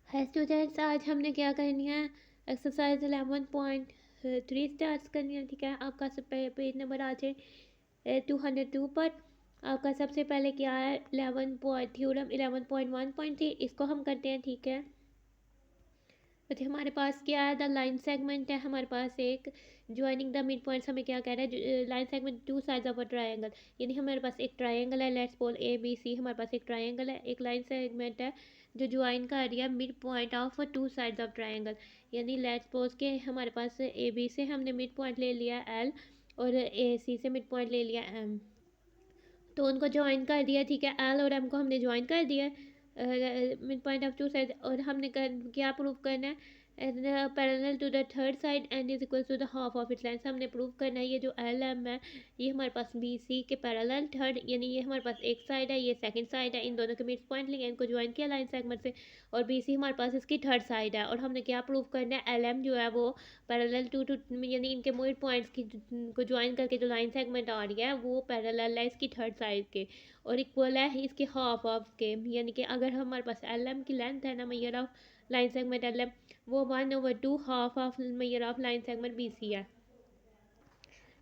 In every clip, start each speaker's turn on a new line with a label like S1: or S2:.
S1: है स्टूडेंट्स, आज हमने क्या करनी है, एक्सरसाइज 11.3 स्टार्ट करनी है। ठीक है, आपका सब पेज नंबर आ जाए 202 पर। आपका सबसे पहले क्या है, 11.3 इसको हम करते हैं। ठीक है, तो हमारे पास क्या है, द लाइन सेगमेंट है हमारे पास एक ज्वाइनिंग द मिड पॉइंट्स। हमें क्या कह रहा है, line segment two sides of a triangle, यानी हमारे पास एक ट्रायंगल है, let's suppose A B C. हमारे पास एक ट्रायंगल है, एक लाइन सेगमेंट है जो ज्वाइन कर रही है mid point of two sides of triangle. यानी लेट्स सपोज के हमारे पास ए बी से हमने मिड पॉइंट ले लिया एल और ए सी से मिड पॉइंट ले लिया एम, तो उनको ज्वाइन कर दिया। ठीक है, एल और एम को हमने ज्वाइन कर दिया mid point of two side, और हमने क्या प्रूव करना है, parallel to the third side and is equal to the half of its length. हमने प्रूव करना है ये जो एल एम है ये हमारे पास बी सी के पैरेलल थर्ड, यानी ये हमारे पास एक साइड है, ये सेकंड साइड है, इन दोनों के मिड पॉइंट लिए इनको ज्वाइन किया लाइन सेगमेंट से, और बी सी हमारे पास इसकी थर्ड साइड है। और हमने क्या प्रूव करना है, एल एम जो है वो पैरेलल टू यानी इनके मिड पॉइंट्स की को ज्वाइन करके जो लाइन सेगमेंट आ रही है वो पैरेलल है इसकी थर्ड साइड के, और इक्वल है इसके हाफ ऑफ के। यानी कि अगर हमारे पास एल एम की लेंथ है ना measure of line segment L M, वो 1/2 half of measure of line segment B C है।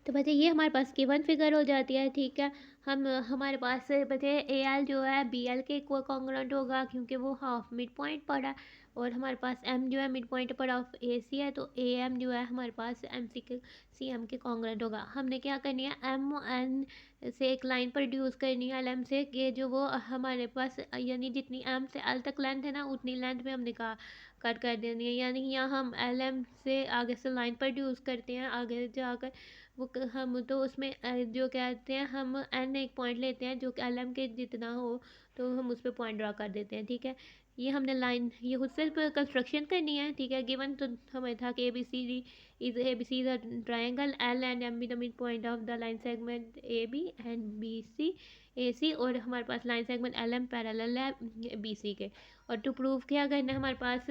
S1: तो बच्चे ये हमारे पास गिवन फिगर हो जाती है। ठीक है, हमारे पास बच्चे ए एल जो है बी एल के कॉन्ग्रुएंट होगा क्योंकि वो हाफ मिड पॉइंट पड़ा, और हमारे पास एम जो है मिड पॉइंट पर ऑफ ए सी है, तो ए एम जो है हमारे पास एम सी के सी एम के कॉन्ग्रुएंट होगा। हमने क्या करनी है, एम एन से एक लाइन प्रोड्यूस करनी है एल एम से, कि जो वो हमारे पास यानी जितनी एम से एल तक लेंथ है ना उतनी लेंथ में हमने कहा कट कर देनी है। यानी यहाँ हम एल एम से आगे से लाइन प्रोड्यूस करते हैं, आगे जाकर वो हम तो उसमें जो कहते हैं हम एन एक पॉइंट लेते हैं जो कि एल एम के जितना हो, तो हम उस पर पॉइंट ड्रा कर देते हैं। ठीक है, ये हमने लाइन ये खुद से कंस्ट्रक्शन करनी है। ठीक है, गिवन तो हमें था कि A B C D is the triangle L and M be the mid point of the line segment A B and B C A C, और हमारे पास line segment L M parallel है B C के। और to prove क्या करना है हमारे पास,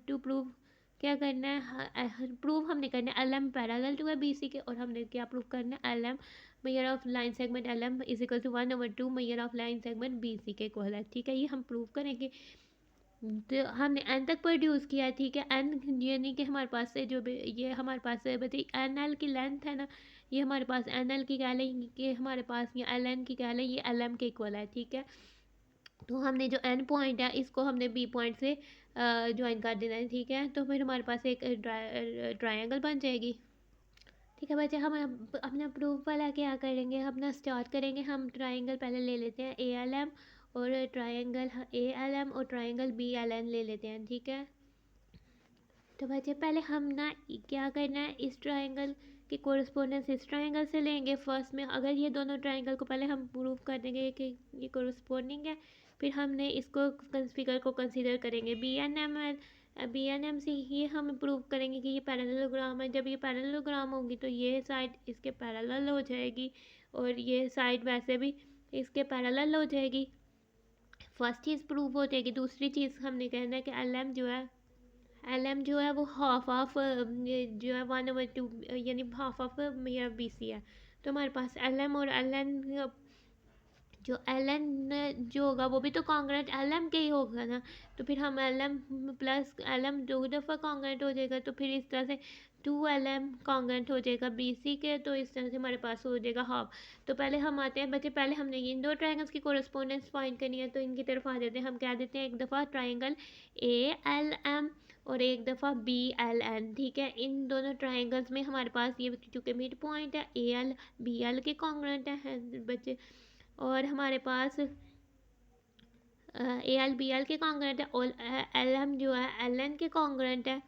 S1: टू प्रूव क्या करना है, प्रूव हमने करना है एल एम पैरेलल टू है बी सी के, और हमने क्या प्रूव करना है, L M measure of line segment L M is equal to 1/2 measure of line segment B C के इक्वल है। ठीक है, ये हम प्रूव करेंगे। तो हमने एन तक प्रोड्यूस किया है। ठीक है, एन यानी कि हमारे पास से जो भी ये हमारे पास से बताइए एन एल की लेंथ है ना, ये हमारे पास एन एल की कह लें कि हमारे पास ये एल एन की कह लें, ये एल एम के इक्वल है। ठीक है, तो हमने जो एन पॉइंट है इसको हमने बी पॉइंट से ज्वाइन कर देना है। ठीक है, तो फिर हमारे पास एक ट्रायंगल बन जाएगी। ठीक है बच्चे, हम अपना प्रूफ वाला क्या करेंगे, अपना स्टार्ट करेंगे। हम ट्रायंगल पहले ले लेते हैं ए एल एम, और ट्रायंगल ए एल एम और ट्रायंगल बी एल एन ले लेते हैं। ठीक है, तो बच्चे पहले हम ना क्या करना है, इस ट्रायंगल की कोरिस्पोंडेंस इस ट्रायंगल से लेंगे फर्स्ट में। अगर ये दोनों ट्रायंगल को पहले हम प्रूव कर देंगे कि ये कोरिस्पोंडिंग है, फिर हमने इसको फिगर को कंसीडर करेंगे बी एन एम सी, ये हम प्रूव करेंगे कि ये पैरेललोग्राम है। जब ये पैरेललोग्राम होगी तो ये साइड इसके पैरेलल हो जाएगी, और ये साइड वैसे भी इसके पैरेलल हो जाएगी। फर्स्ट चीज़ प्रूव हो जाएगी। दूसरी चीज़ हमने कहना है कि एल एम जो है एल एम जो है वो हाफ ऑफ जो है 1/2 यानी हाफ ऑफ मेरा बी सी है। तो हमारे पास एल एम और एल एन जो एल एन जो होगा वो भी तो कॉन्ग्रेंट एल एम के ही होगा ना, तो फिर हम L M plus L M दो दफ़ा कॉन्ग्रेंट हो जाएगा, तो फिर इस तरह से 2 एल एम कॉन्ग्रेंट हो जाएगा बी सी के, तो इस तरह से हमारे पास हो जाएगा हाफ। तो पहले हम आते हैं बच्चे, पहले हमने इन दो ट्राइंगल्स की कोरस्पोंडेंस फाइंड करनी है, तो इनकी तरफ आ जाते हैं। हम क्या देते हैं, एक दफ़ा ट्राइंगल ए एल एम और एक दफ़ा बी एल एन। ठीक है, इन दोनों ट्राइंगल्स में हमारे पास ये चूँकि मिड पॉइंट है ए एल बी एल के कॉन्ग्रेंट है बच्चे, और हमारे पास ए एल बी एल के कॉन्ग्रेंट है, और एल एम जो है एल एन के कॉन्ग्रेंट है।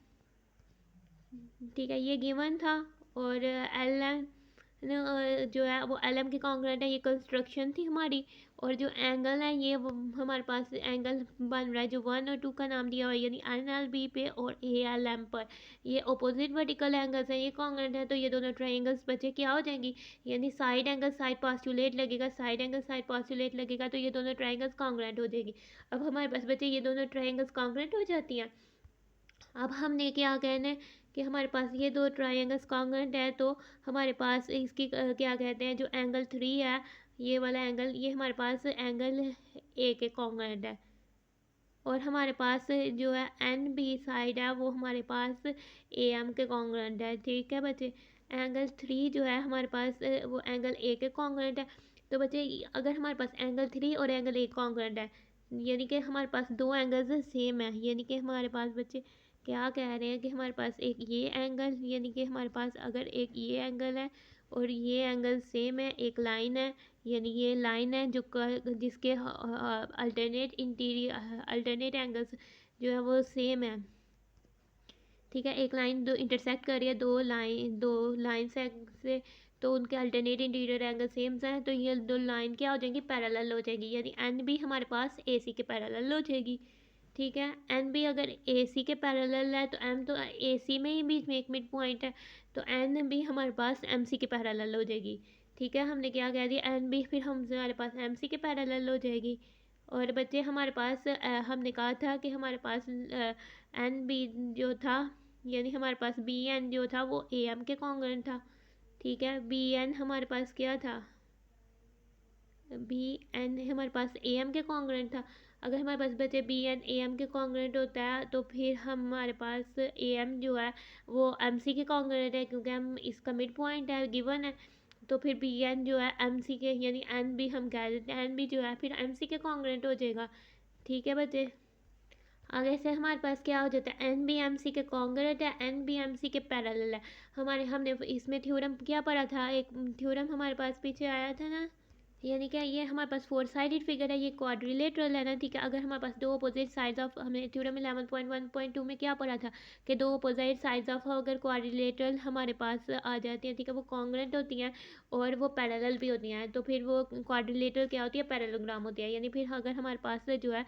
S1: ठीक है, ये गिवन था, और एल एन जो है वो एल एम के कॉन्ग्रेंट है, ये कंस्ट्रक्शन थी हमारी। और जो एंगल है ये हमारे पास एंगल बन रहा है जो 1 और 2 का नाम दिया हुआ है, यानी एन एल बी पे और ए एल एम पर, ये अपोजिट वर्टिकल एंगल्स हैं, ये कॉन्ग्रेंट है। तो ये दोनों ट्राइंगल्स बचे क्या हो जाएंगी, यानी साइड एंगल साइड पास्टुलेट लगेगा, साइड एंगल साइड पास्टुलेट लगेगा, तो ये दोनों ट्राइंगल्स कॉन्ग्रेंट हो जाएगी। अब हमारे पास बचे ये दोनों ट्राइंगल्स कॉन्ग्रेंट हो जाती हैं। अब हमने क्या कहना है कि हमारे पास ये दो ट्राइंगल्स कॉन्ग्रुएंट है, तो हमारे पास इसकी क्या कहते हैं, जो एंगल 3 है ये वाला एंगल, ये हमारे पास एंगल ए के कॉन्ग्रुएंट है। और हमारे पास जो है एन बी साइड है वो हमारे पास ए एम के कॉन्ग्रुएंट है। ठीक है बच्चे, एंगल 3 जो है हमारे पास वो एंगल ए के कॉन्ग्रुएंट है। तो बच्चे अगर हमारे पास एंगल 3 और एंगल ए कॉन्ग्रुएंट है, यानी कि हमारे पास दो एंगल्स सेम है, यानी कि हमारे पास बच्चे क्या कह रहे हैं कि हमारे पास एक ये एंगल, यानी कि हमारे पास अगर एक ये एंगल है और ये एंगल सेम है, एक लाइन है, यानी ये लाइन है जो जिसके अल्टरनेट एंगल्स जो है वो सेम है। ठीक है, एक लाइन दो इंटरसेक्ट कर रही है दो लाइन से, तो उनके अल्टरनेट इंटीरियर एंगल सेम है, तो ये दो लाइन क्या हो जाएंगी, पैरेलल हो जाएगी, यानी एन भी हमारे पास ए सी के पैरेलल हो जाएगी। ठीक है, एन भी अगर ए सी के पैरेलल है तो एम तो ए सी में ही बीच में एक मिड पॉइंट है, तो एन भी हमारे पास एम सी के पैरेलल हो जाएगी। ठीक है, हमने क्या कह दिया, एन भी फिर हमारे पास एम सी के पैरेलल हो जाएगी। और बच्चे हमारे पास हमने कहा था कि हमारे पास एन बी जो था, यानी हमारे पास बी एन जो था वो ए एम के कॉन्ग्रुएंट था। ठीक है, बी एन हमारे पास क्या था, बी एन हमारे पास ए एम के कॉन्ग्रुएंट था। अगर हमारे पास बचे बी एन ए एम के कॉन्ग्रुएंट होता है तो फिर हमारे पास ए एम जो है वो एम सी के कॉन्ग्रुएंट है, क्योंकि हम इसका मिड पॉइंट है गिवन है। तो फिर बी एन जो है एम सी के, यानी एन बी हम कह देते हैं एन बी जो है फिर एम सी के कॉन्ग्रुएंट हो जाएगा। ठीक है बच्चे, आगे से हमारे पास क्या हो जाता है, एन बी एम सी के कॉन्ग्रुएंट है, एन बी एम सी के पैरेलल है। हमने इसमें थ्योरम क्या पढ़ा था, एक थ्योरम हमारे पास पीछे आया था ना, यानी क्या ये हमारे पास फोर साइडेड फिगर है, ये क्वाड्रिलेटरल है ना। ठीक है, अगर हमारे पास दो अपोजिट साइड्स ऑफ, हमने थ्योरम 11.1.2 में क्या पढ़ा था कि दो अपोजिट साइड्स ऑफ अगर क्वाड्रिलेटरल हमारे पास आ जाती हैं, ठीक है, वो कॉन्ग्रुएंट होती हैं और वो पैरेलल भी होती हैं, तो फिर वो क्वाड्रिलेटरल क्या होती है, पैरेललोग्राम होती है। यानी फिर अगर हमारे पास जो है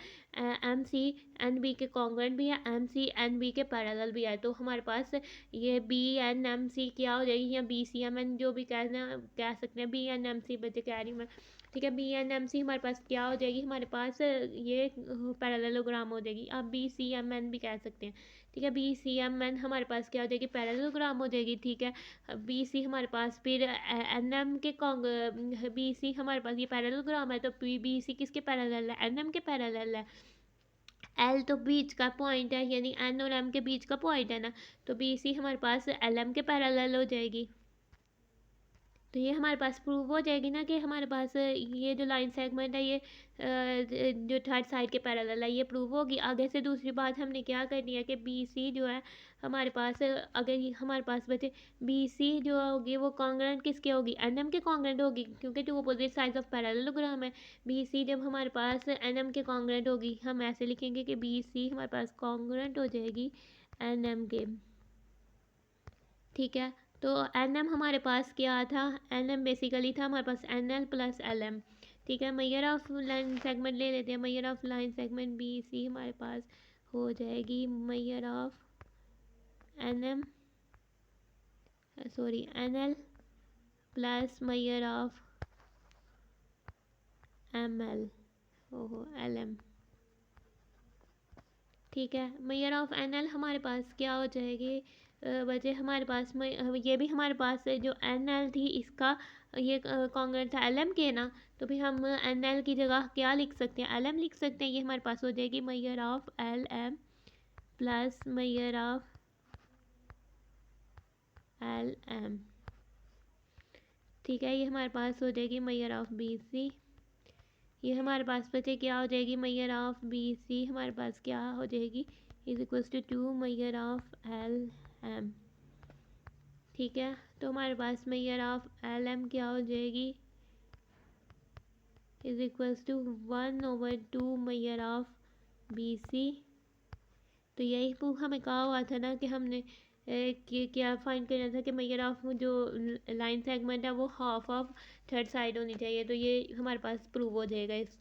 S1: एम सी एन बी के कॉन्ग्रुएंट भी है, एम सी एन बी के पैरेलल भी है, तो हमारे पास ये बी एन एम सी क्या हो जाएगी, या बी सी एम एन जो भी कह सकते हैं, बी एन एम सी बच्चे कह रही हूँ मैं। ठीक है, बी एन एम सी हमारे पास क्या हो जाएगी, हमारे पास ये पैरेललोग्राम हो जाएगी, आप बी सी एम एन भी कह सकते हैं। ठीक है, बी सी एम एन हमारे पास क्या हो जाएगी, पैरेललोग्राम हो जाएगी। ठीक है, बी सी हमारे पास फिर एन एम के बी सी हमारे पास ये पैरेललोग्राम है, तो बी सी किसके पैरेलल है, एन एम के पैरेलल है। एल तो बीच का पॉइंट है, यानी एन और एम के बीच का पॉइंट है ना, तो बी सी हमारे पास एल एम के पैरेलल हो जाएगी। तो ये हमारे पास प्रूव हो जाएगी ना कि हमारे पास ये जो लाइन सेगमेंट है ये जो थर्ड साइड के पैरेलल है, ये प्रूव होगी। आगे से दूसरी बात हमने क्या करनी है कि बी सी जो है हमारे पास अगर हमारे पास बचे बी सी जो होगी वो कॉन्ग्रुएंट किसके होगी, एन एम के कॉन्ग्रुएंट होगी, क्योंकि two opposite sides of parallelogram है। बी सी जब हमारे पास एन एम के कॉन्ग्रुएंट होगी, हम ऐसे लिखेंगे कि बी सी हमारे पास कॉन्ग्रुएंट हो जाएगी एन एम के। ठीक है, तो एन एम हमारे पास क्या था, एन एम बेसिकली था हमारे पास N L plus L M. ठीक है, मेजर ऑफ लाइन सेगमेंट ले लेते हैं, measure of line segment B C हमारे पास हो जाएगी measure of N M sorry N L plus measure of M L ओहो एल एम। ठीक है, मेजर ऑफ एन एल हमारे पास क्या हो जाएगी बचे, हमारे पास ये भी हमारे पास जो एन एल थी इसका ये कॉन्ग्रुएंट था एल एम के ना, तो फिर हम एन एल की जगह क्या लिख सकते हैं, एल एम लिख सकते हैं। ये हमारे पास हो जाएगी measure of L M plus measure of L M. ठीक है, ये हमारे पास हो जाएगी मेजर ऑफ बी सी। ये हमारे पास बचे क्या हो जाएगी, मेजर ऑफ बी सी हमारे पास क्या हो जाएगी, is equals to measure of L M. ठीक है, तो हमारे पास मेजर ऑफ एल एम क्या हो जाएगी, is equals to 1/2 measure of B C. तो यही प्रूफ हमें कहा हुआ था ना कि हमने कि क्या फाइंड करना था कि मेजर ऑफ जो लाइन सेगमेंट है वो हाफ ऑफ थर्ड साइड होनी चाहिए, तो ये हमारे पास प्रूव हो जाएगा इस।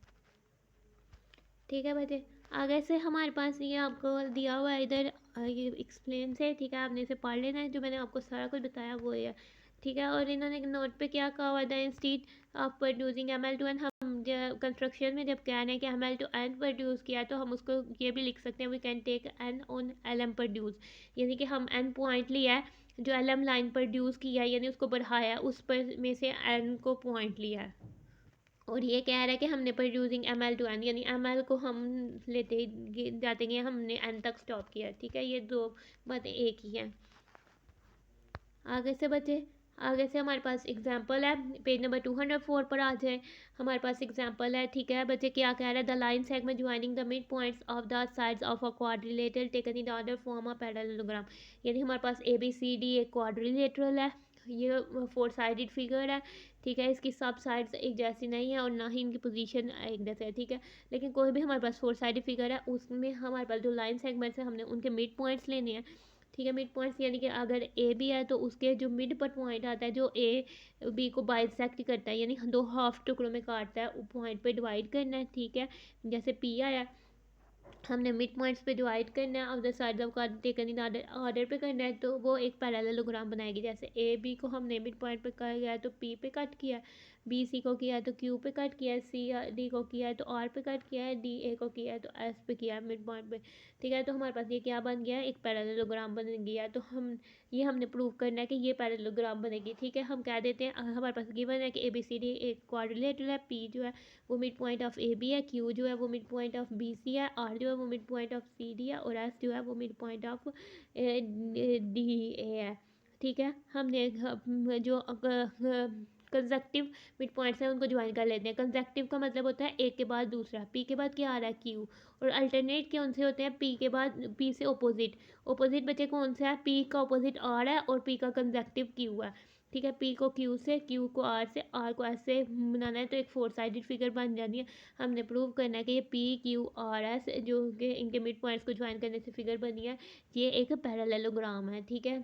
S1: ठीक है बच्चे, आगे से हमारे पास ये आपको दिया हुआ है इधर ये एक्सप्लेन से। ठीक है, आपने इसे पढ़ लेना है, जो मैंने आपको सारा कुछ बताया वो है। ठीक है, और इन्होंने नोट पे क्या कहा हुआ था, instead of producing M L to N, हम कंस्ट्रक्शन में जब कह रहे हैं कि M L to N produce किया तो हम उसको ये भी लिख सकते हैं, we can take N on L M produce, यानी कि हम एन पॉइंट लिया है जो एल एम लाइन प्रोड्यूस किया है, यानी उसको बढ़ाया, उस पर में से एन को पॉइंट लिया है और ये कह रहा है कि हमने प्रोड्यूसिंग ML टू N, यानी ML को हम लेते जाते गए, हमने N तक स्टॉप किया, ठीक है। ये दो बातें एक ही हैं। आगे से बचे, आगे से हमारे पास एग्जाम्पल है, पेज नंबर 204 पर आ जाए। हमारे पास एग्जाम्पल है, ठीक है बच्चे। क्या कह रहा है? The line segment joining the mid points of the sides of a quadrilateral taken in order form a parallelogram. यानी हमारे पास ABCD एक क्वाड्रिलेटरल है, ये 4 साइडेड फिगर है, ठीक है। इसकी सब साइड्स एक जैसी नहीं है और ना ही इनकी पोजीशन एक जैसे है, ठीक है। लेकिन कोई भी हमारे पास 4 साइडेड फिगर है, उसमें हमारे पास जो लाइन सेगमेंट्स है हमने उनके मिड पॉइंट्स लेने हैं, ठीक है। मिड पॉइंट्स यानी कि अगर ए बी है तो उसके जो मिड पर पॉइंट आता है, जो ए बी को बाइसेक्ट करता है, यानी दो हाफ टुकड़ों में काटता है, वो पॉइंट पे डिवाइड करना है, ठीक है। जैसे पी आया, हमने मिड पॉइंट्स पे डिवाइड करना है, और the side of card taken in order पे करना है, तो वो एक पैरेललोग्राम बनाएगी। जैसे ए बी को हमने मिड पॉइंट पे किया है तो पी पे कट किया है, बी सी को किया है तो क्यू पे कट किया है, सी डी को किया है तो आर पे कट किया है, डी ए को किया है तो एस पे किया है मिड पॉइंट पे, ठीक है। तो हमारे पास ये क्या बन गया है? एक पैरेललोग्राम बन गया है। तो हमने प्रूव करना है कि ये पैरेललोग्राम बनेगी, ठीक है। हम कह देते हैं, हमारे पास गिवन है कि ABCD एक क्वाड्रिलेटरल है, पी जो है वो mid point of A B है, क्यू जो है वो mid point of B C है, आर जो है वो mid point of C D है, और एस जो है वो mid point of D A है, ठीक है। हमने जो कंजक्टिव मिड पॉइंट्स हैं उनको ज्वाइन कर लेते हैं। कंजक्टिव का मतलब होता है एक के बाद दूसरा, पी के बाद क्या आ रहा है? क्यू। और अल्टरनेट कौन से होते हैं? पी के बाद, पी से ओपोजिट। ओपोजिट बचे कौन सा है? पी का ओपोजिट आर है और पी का कंजक्टिव क्यू है, ठीक है। पी को क्यू से, क्यू को आर से, आर को एस से बनाना है, तो एक 4 साइडेड फिगर बन जाती है। हमने प्रूव करना है कि ये पी क्यू आर एस जो कि इनके मिड पॉइंट्स को ज्वाइन करने से फिगर बनी है, ये एक पैरेललोग्राम है, ठीक है।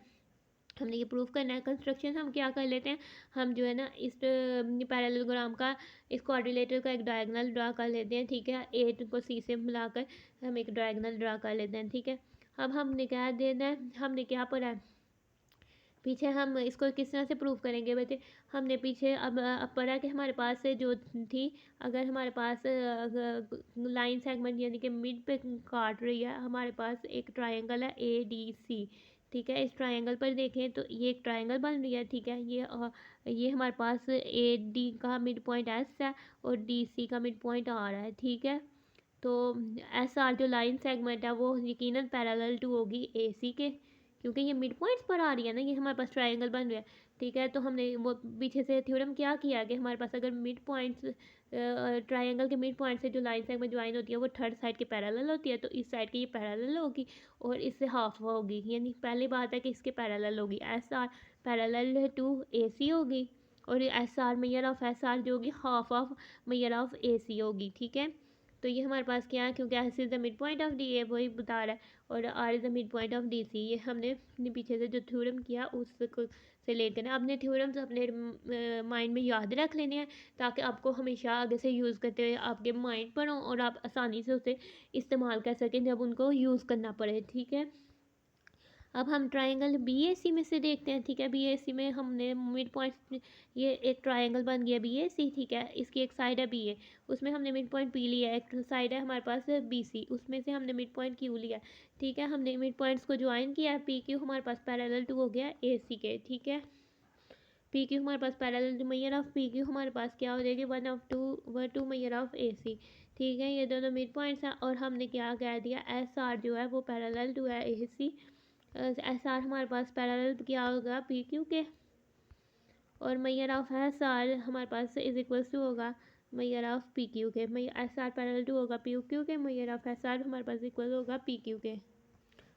S1: हमने ये प्रूव करना है। कंस्ट्रक्शन हम क्या कर लेते हैं, हम जो है ना इस पैरेललोग्राम का, इस क्वाड्रिलेटरल का एक डायगोनल ड्रा कर लेते हैं, ठीक है। ए को सी से मिलाकर हम एक डायगोनल ड्रा कर लेते हैं, ठीक है। अब हमने क्या देना है, हमने क्या पढ़ा है पीछे, हम इसको किस तरह से प्रूव करेंगे बच्चे। हमने पीछे अब पढ़ा कि हमारे पास से जो थी, अगर हमारे पास लाइन सेगमेंट यानी कि मिड पे काट रही है, हमारे पास एक ट्रायंगल है ADC, ठीक है। इस ट्रायंगल पर देखें तो ये एक ट्रायंगल बन रही है, ठीक है। ये हमारे पास AD का मिड पॉइंट S है और DC का मिड पॉइंट R है, ठीक है। तो SR जो लाइन सेगमेंट है वो यकीनन पैरेलल टू होगी AC के, क्योंकि ये मिड पॉइंट्स पर आ रही है ना, ये हमारे पास ट्रायंगल बन रहा है, ठीक है। तो हमने वो पीछे से थ्योरम क्या किया कि हमारे पास अगर मिड पॉइंट्स, ट्रायंगल के मिड पॉइंट से जो लाइन सेगमेंट ज्वाइन होती है वो थर्ड साइड के पैरेलल होती है, तो इस साइड की ये पैरेलल होगी और इससे हाफ होगी, यानी पहली बात है कि इसके पैरेलल होगी। SR पैरेलल टू AC होगी, और SR मेजर ऑफ SR जो होगी half of measure of AC होगी, ठीक है। तो ये हमारे पास क्या है, क्योंकि S is the mid point of D A वही बता रहा है, और R is the mid point of D C. ये हमने अपने पीछे से जो थ्योरम किया उसको से लेकर ना अपने थ्योरम्स अपने माइंड में याद रख लेने हैं, ताकि आपको हमेशा आगे से यूज़ करते हुए आपके माइंड पर हों और आप आसानी से उसे इस्तेमाल कर सकें जब उनको यूज़ करना पड़े, ठीक है। अब हम ट्रायंगल BAC में से देखते हैं, ठीक है। BAC में हमने मिड पॉइंट, ये एक ट्रायंगल बन गया BAC, ठीक है। इसकी एक साइड है BA, उसमें हमने मिड पॉइंट P लिया है, एक साइड है हमारे पास BC, उसमें से हमने मिड पॉइंट Q लिया, ठीक है। हमने मिड पॉइंट्स को ज्वाइन किया है, PQ हमारे पास पैरेलल टू हो गया AC के, ठीक है। PQ हमारे पास parallel to measure of PQ हमारे पास क्या हो जाएगी, 1/2 मेजर ऑफ AC, ठीक है। ये दोनों मिड पॉइंट्स हैं, और हमने क्या कह दिया, SR जो है वो पैरेलल टू है AC। SR हमारे पास पैरेलल क्या होगा PQ के, और मेजर ऑफ SR हमारे पास इज इक्वल्स टू होगा मेजर ऑफ PQ के। SR पैरेलल टू होगा PQ के, मेजर ऑफ SR हमारे पास इक्वल होगा PQ के।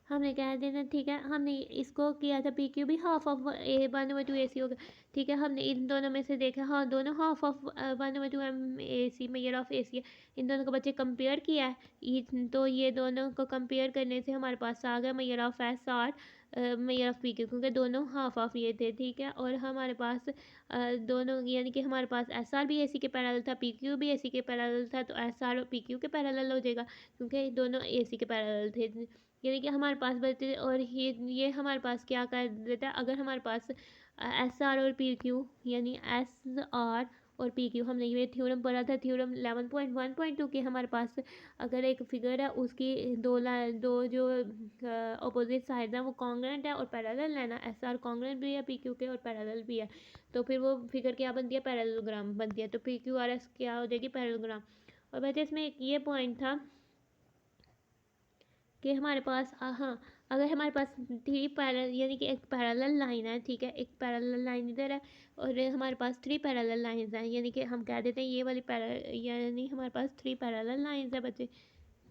S1: हमने कह देना, ठीक है। हमने इसको किया था PQ भी हाफ ऑफ 1/2 AC हो गया, ठीक है। हमने इन दोनों में से देखा, हाँ दोनों half of 1/2 AC measure of AC है। इन दोनों को बच्चे कंपेयर किया है, तो ये दोनों को कंपेयर करने से हमारे पास आ गया measure of SR major of PQ, क्योंकि दोनों हाफ ऑफ ये थे, ठीक है। और हमारे पास दोनों, यानी कि हमारे पास SR भी AC के पैरेलल था, PQ भी AC के पैरेलल था, तो SR और PQ के पैरेलल हो जाएगा, क्योंकि दोनों AC के पैरेलल थे। यानी कि हमारे पास बचे, और ये हमारे पास क्या कर देता है, अगर हमारे पास SR और PQ यानी SR और पी क्यू। हमने ये थ्योरम पढ़ा था, थ्योरम 11.1.2 के हमारे पास अगर एक फिगर है उसकी दो जो अपोजिट साइड हैं वो कॉन्ग्रुएंट है और पैरेलल है ना, एस आर कॉन्ग्रुएंट भी है पी क्यू के और पैरेलल भी है, तो फिर वो फिगर क्या बनती है, पैरेललोग्राम बनती है। तो पी क्यू आर एस क्या हो जाएगी, पैरेललोग्राम। और वैसे इसमें एक ये पॉइंट था कि हमारे पास हाँ, अगर हमारे पास थ्री पैरेलल यानी कि एक पैरेलल लाइन है, ठीक है, एक पैरेलल लाइन इधर है और हमारे पास थ्री पैरेलल लाइंस हैं, यानी कि हम कह देते हैं ये वाली यानी हमारे पास थ्री पैरेलल लाइंस है बच्चे,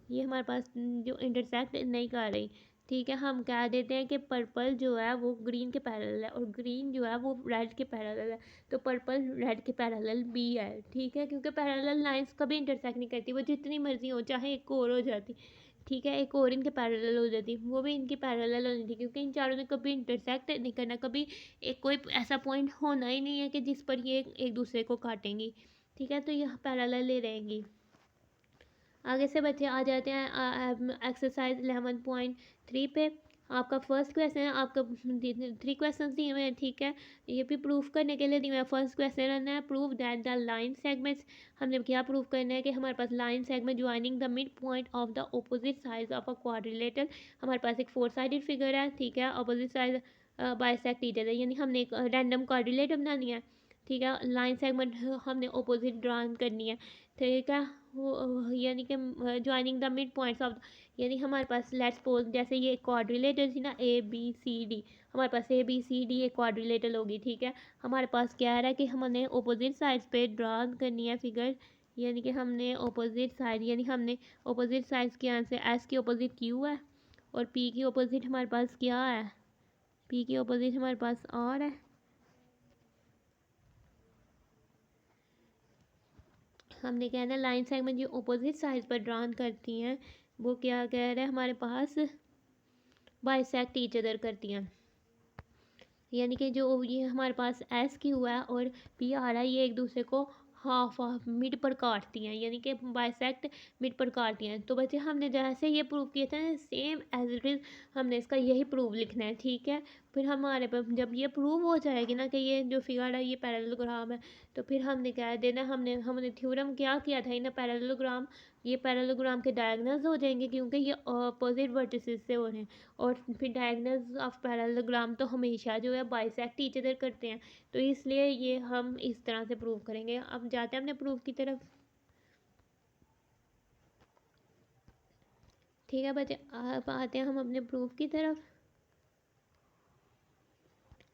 S1: ये हमारे पास जो इंटरसेक्ट नहीं कर रही, ठीक है। हम कह देते हैं कि पर्पल जो है वो ग्रीन के पैरेलल है और ग्रीन जो है वो रेड के पैरेलल है, तो पर्पल रेड के पैरेलल बी है, ठीक है, क्योंकि पैरेलल लाइंस कभी इंटरसेक्ट नहीं करती, वो जितनी मर्जी हो, चाहे एक और हो जाती, ठीक है, एक और इनके पैरेलल हो जाती, वो भी इनकी पैरेलल होनी थी, क्योंकि इन चारों ने कभी इंटरसेक्ट नहीं करना, कभी एक कोई ऐसा पॉइंट होना ही नहीं है कि जिस पर ये एक दूसरे को काटेंगी, ठीक है, तो यह पैरेलल ले रहेंगी। आगे से बच्चे आ जाते हैं एक्सरसाइज 11.3 पे। आपका फर्स्ट क्वेश्चन है, आपका 3 क्वेश्चन दिए हुए हैं, ठीक है, ये भी प्रूफ करने के लिए दिए हुए हैं। फर्स्ट क्वेश्चन है prove that the line segments, हमने क्या प्रूफ करना है कि हमारे पास line segment joining the mid point of the opposite side of a quadrilateral, हमारे पास एक 4 साइडेड फिगर है, ठीक है, opposite side bisect each other, यानी हमने एक रैंडम क्वाड्रिलेटर बनानी है, ठीक है, लाइन सेगमेंट हमने अपोजिट ड्रॉ करनी है, ठीक है, वो यानी कि joining the mid points of, यानी हमारे पास लेट्स सपोज जैसे ये क्वाड्रिलेटर थी ना ए बी सी डी, हमारे पास ए बी सी डी एक क्वाड्रिलेटर होगी, ठीक है, हमारे पास क्या है कि हमने अपोजिट साइड्स पे ड्रा करनी है फिगर, यानी कि हमने अपोजिट साइड, यानी हमने अपोजिट साइड्स के यहाँ से एस की अपोजिट क्यू है और पी की अपोजिट हमारे पास क्या है, पी की अपोजिट हमारे पास आर है। हमने कहना लाइन सेगमेंट जो अपोजिट साइड पर ड्रॉन करती हैं वो क्या कह रहे हैं, हमारे पास बाइसेक्ट ईच अदर करती हैं, यानी कि जो ये हमारे पास एस क्यू है और पी आ रहा है ये एक दूसरे को हाफ हाफ मिड पर काटती हैं, यानी कि बाइसेक्ट मिड पर काटती हैं। तो बच्चे हमने जैसे ये प्रूव किया था सेम एज इट इज़ हमने इसका यही प्रूव लिखना है, ठीक है। फिर हमारे पास जब ये प्रूव हो जाएगी ना कि ये जो फिगर है ये पैरेललोग्राम है, तो फिर हमने कह देना हमने हमने थ्योरम क्या किया था इन पैरेललोग्राम, ये पैरेललोग्राम के डायगोनल्स हो जाएंगे क्योंकि ये अपोजिट वर्टिसेस से हो रहे हैं, और फिर डायगोनल्स ऑफ पैरेललोग्राम तो हमेशा जो है बाइसेक्ट ईच अदर करते हैं, तो इसलिए ये हम इस तरह से प्रूव करेंगे। अब जाते हैं अपने प्रूफ की तरफ, ठीक है बच्चे, अब आते हैं हम अपने प्रूफ की तरफ।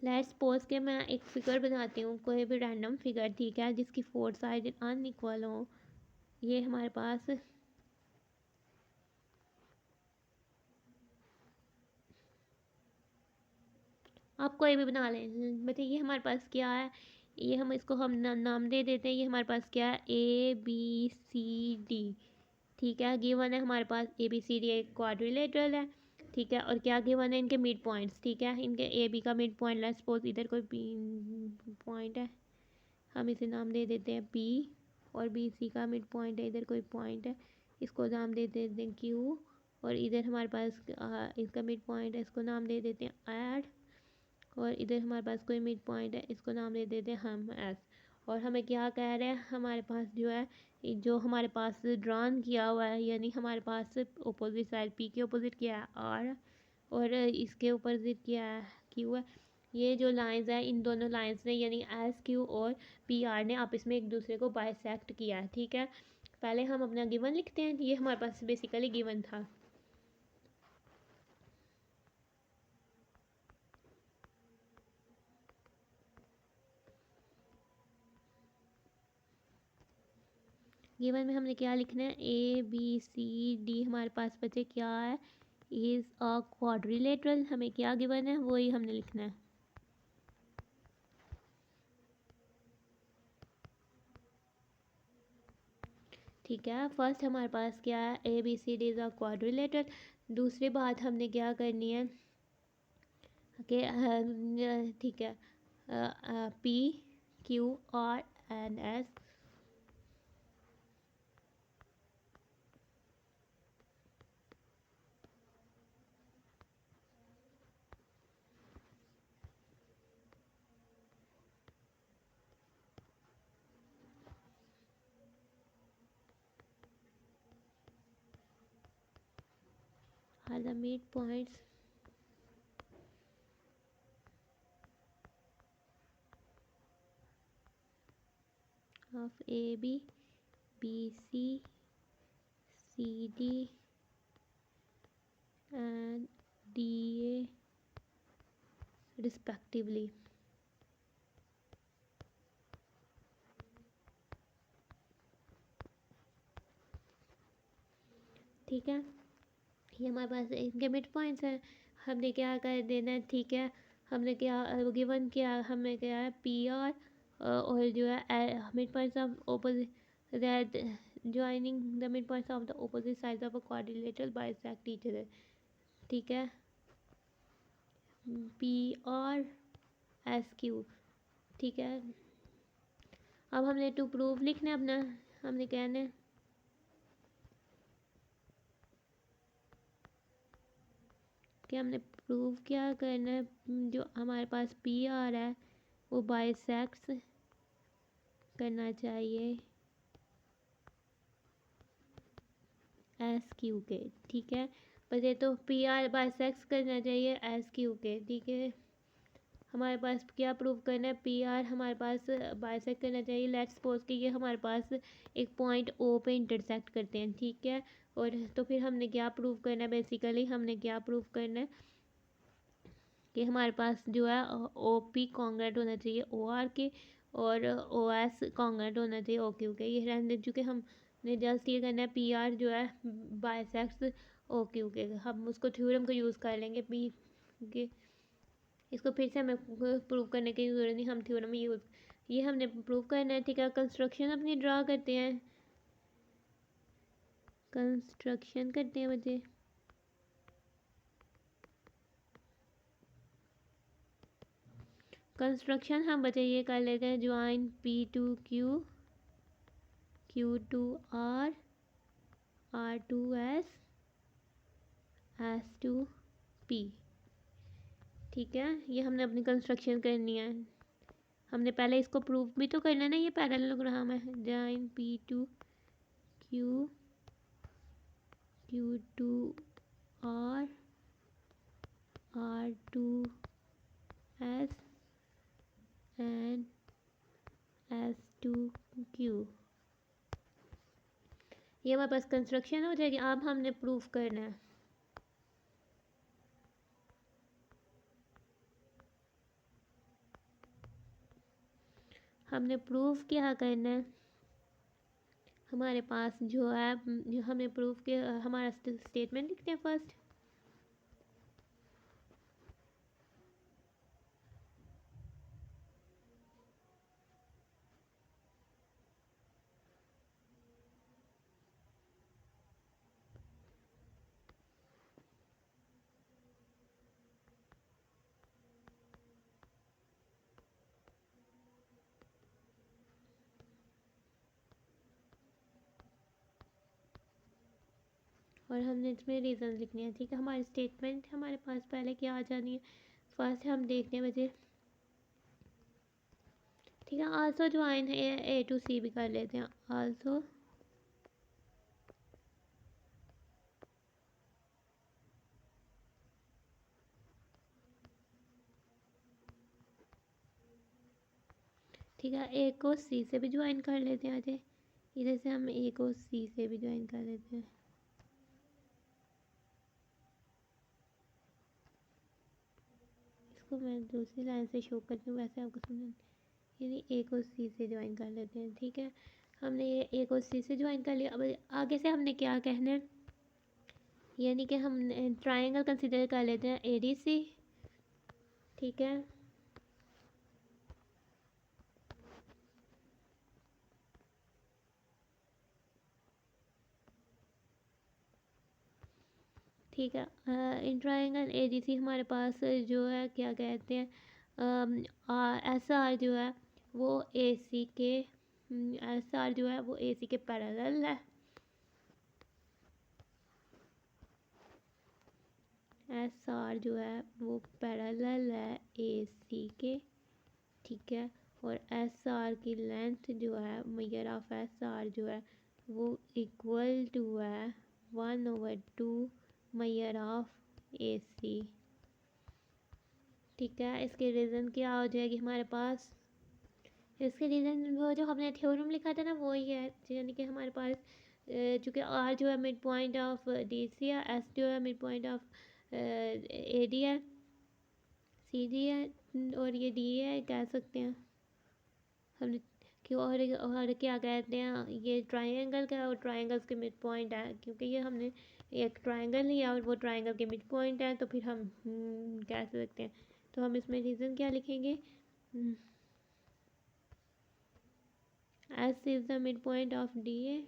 S1: लेट्स सपोज के मैं एक फिगर बनाती हूँ, कोई भी रैंडम फिगर, ठीक है, जिसकी फोर साइड अनइक्वल हो, ये हमारे पास आप कोई भी बना लें बच्चे, ये हमारे पास क्या है, ये हम इसको हम नाम दे देते हैं, ये हमारे पास क्या है, ए बी सी डी, ठीक है, गिवन है हमारे पास ए बी सी डी एक क्वाड्रिलेटरल है, ठीक है, और क्या गिवन है इनके मिड पॉइंट्स, ठीक है, इनके ए बी का मिड पॉइंट, लेट्स सपोज इधर कोई बी पॉइंट है, हम इसे नाम दे देते हैं पी, और बी सी का मिड पॉइंट है इधर कोई पॉइंट है, इसको नाम दे देते हैं क्यू, और इधर हमारे पास इसका मिड पॉइंट है, इसको नाम दे देते हैं ऐड, और इधर हमारे पास कोई मिड पॉइंट है, इसको नाम दे देते हैं हम एस। और हमें क्या कह रहे हैं, हमारे पास जो है जो हमारे पास ड्रॉन किया हुआ है, यानी हमारे पास अपोजिट साइड पी के अपोजिट क्या है आर, और इसके अपोजिट क्या है क्यू है, ये जो लाइंस है इन दोनों लाइंस ने यानी एस क्यू और पी आर ने आपस में एक दूसरे को बाइसेक्ट किया है, ठीक है। पहले हम अपना गिवन लिखते हैं, ये हमारे पास बेसिकली गिवन था, गिवन में हमने क्या लिखना है, ए बी सी डी हमारे पास बचे क्या है, इज़ अ क्वाड्रिलेटरल, हमें क्या गिवन है वही हमने लिखना है, ठीक है। फर्स्ट हमारे पास क्या है, A B C D is a quadrilateral. दूसरी बात हमने क्या करनी है कि ठीक है, P Q R and S, are the midpoints of AB, BC, CD and DA respectively. ठीक है, ये हमारे पास इनके मिड पॉइंट्स हैं। हमने क्या कर देना है, ठीक है, हमने क्या गिवन किया, हमने क्या है पी आर और जो है mid points of opposite that joining the mid points of the opposite sides of a quadrilateral bisect each other. ठीक है, पी आर एस क्यू। ठीक है, अब हमने टू प्रूव लिखना है अपना, हमने कहना है कि हमने प्रूव क्या करना है, जो हमारे पास पी आर है वो बाइसेक्ट्स करना चाहिए एस क्यू के। ठीक है, बस ये तो पी आर बाइसेक्ट्स करना चाहिए एस क्यू के। ठीक है, हमारे पास क्या प्रूव करना है, पी आर हमारे पास बाइसेक्ट करना चाहिए। लेट्स सपोज कि ये हमारे पास एक पॉइंट ओ पे इंटरसेक्ट करते हैं। ठीक है, और तो फिर हमने क्या प्रूव करना है, बेसिकली हमने क्या प्रूव करना है कि हमारे पास जो है ओ पी कॉन्ग्रेंट होना चाहिए ओ आर के और ओ एस कॉन्ग्रेंट होना चाहिए ओ क्यू के। ये रहने चुके, हमने जस्ट ये करना है पी आर जो है बाइसेक्ट्स ओ क्यू के। हम उसको थ्योरम को यूज़ कर लेंगे पी के, इसको फिर से हमें प्रूव करने की ज़रूरत नहीं, हम थ्योरम में यूज़ ये हमने प्रूव करना है। ठीक है, कंस्ट्रक्शन अपनी ड्रा करते हैं, कंस्ट्रक्शन करते हैं बच्चे। कंस्ट्रक्शन हम बच्चे ये कर लेते हैं, join P to Q, Q to R, R to S, S to P. ठीक है, ये हमने अपनी कंस्ट्रक्शन करनी है। हमने पहले इसको प्रूव भी तो करना है ना, ये पैरेललोग्राम है। Join P to Q, Q to R, R to S and S to Q. ये हमारे पास कंस्ट्रक्शन हो जाएगी। अब हमने प्रूफ करना है, हमने प्रूफ क्या करना है, हमारे पास जो है हमें प्रूफ के हमारा स्टेटमेंट लिखते हैं फर्स्ट। और हमने इसमें रीज़न लिखने हैं। ठीक है, हमारी स्टेटमेंट हमारे पास पहले क्या आ जानी है, फर्स्ट हम देखते हैं बच्चे। ठीक है, आल्सो ज्वाइन है ए टू सी भी कर लेते हैं, आल्सो ठीक है, ए को सी से भी ज्वाइन कर लेते हैं। अजय इधर से हम ए को सी से भी ज्वाइन कर लेते हैं। इसको मैं दूसरी लाइन से शो करती हूँ, वैसे आपको समझ, यानी ए को सी से ज्वाइन कर लेते हैं। ठीक है, हमने ये ए को सी से ज्वाइन कर लिया। अब आगे से हमने क्या कहना है, यानी कि हम ट्रायंगल कंसीडर कर लेते हैं ए डी सी। ठीक है, ठीक है, in triangle A D C हमारे पास जो है क्या कहते हैं, एस आर जो है वो ए सी के, एस आर जो है वो ए सी के पैरेलल है, एस आर जो है वो पैरेलल है ए सी के। ठीक है, और एस आर की लेंथ जो है मेजर ऑफ एस आर जो है वो इक्वल टू है 1/2 मेजर ऑफ ए सी। ठीक है, इसके रीज़न क्या हो जाएगी हमारे पास, इसके रीज़न वो जो हमने थ्योरम लिखा था ना वही है, यानी कि हमारे पास चूँकि आर जो है mid point of D C है, एस जो है mid point of A D है, सी डी है, और ये डी है कह सकते हैं हमने क्यों, और क्या कहते हैं ये ट्राइंगल का, और ट्राइंगल्स के मिड पॉइंट है, क्योंकि ये हमने एक ट्राइंगल लिया और वो ट्राइंगल के मिड पॉइंट है, तो फिर हम कह सकते हैं, तो हम इसमें रीज़न क्या लिखेंगे, S is the mid point of D A.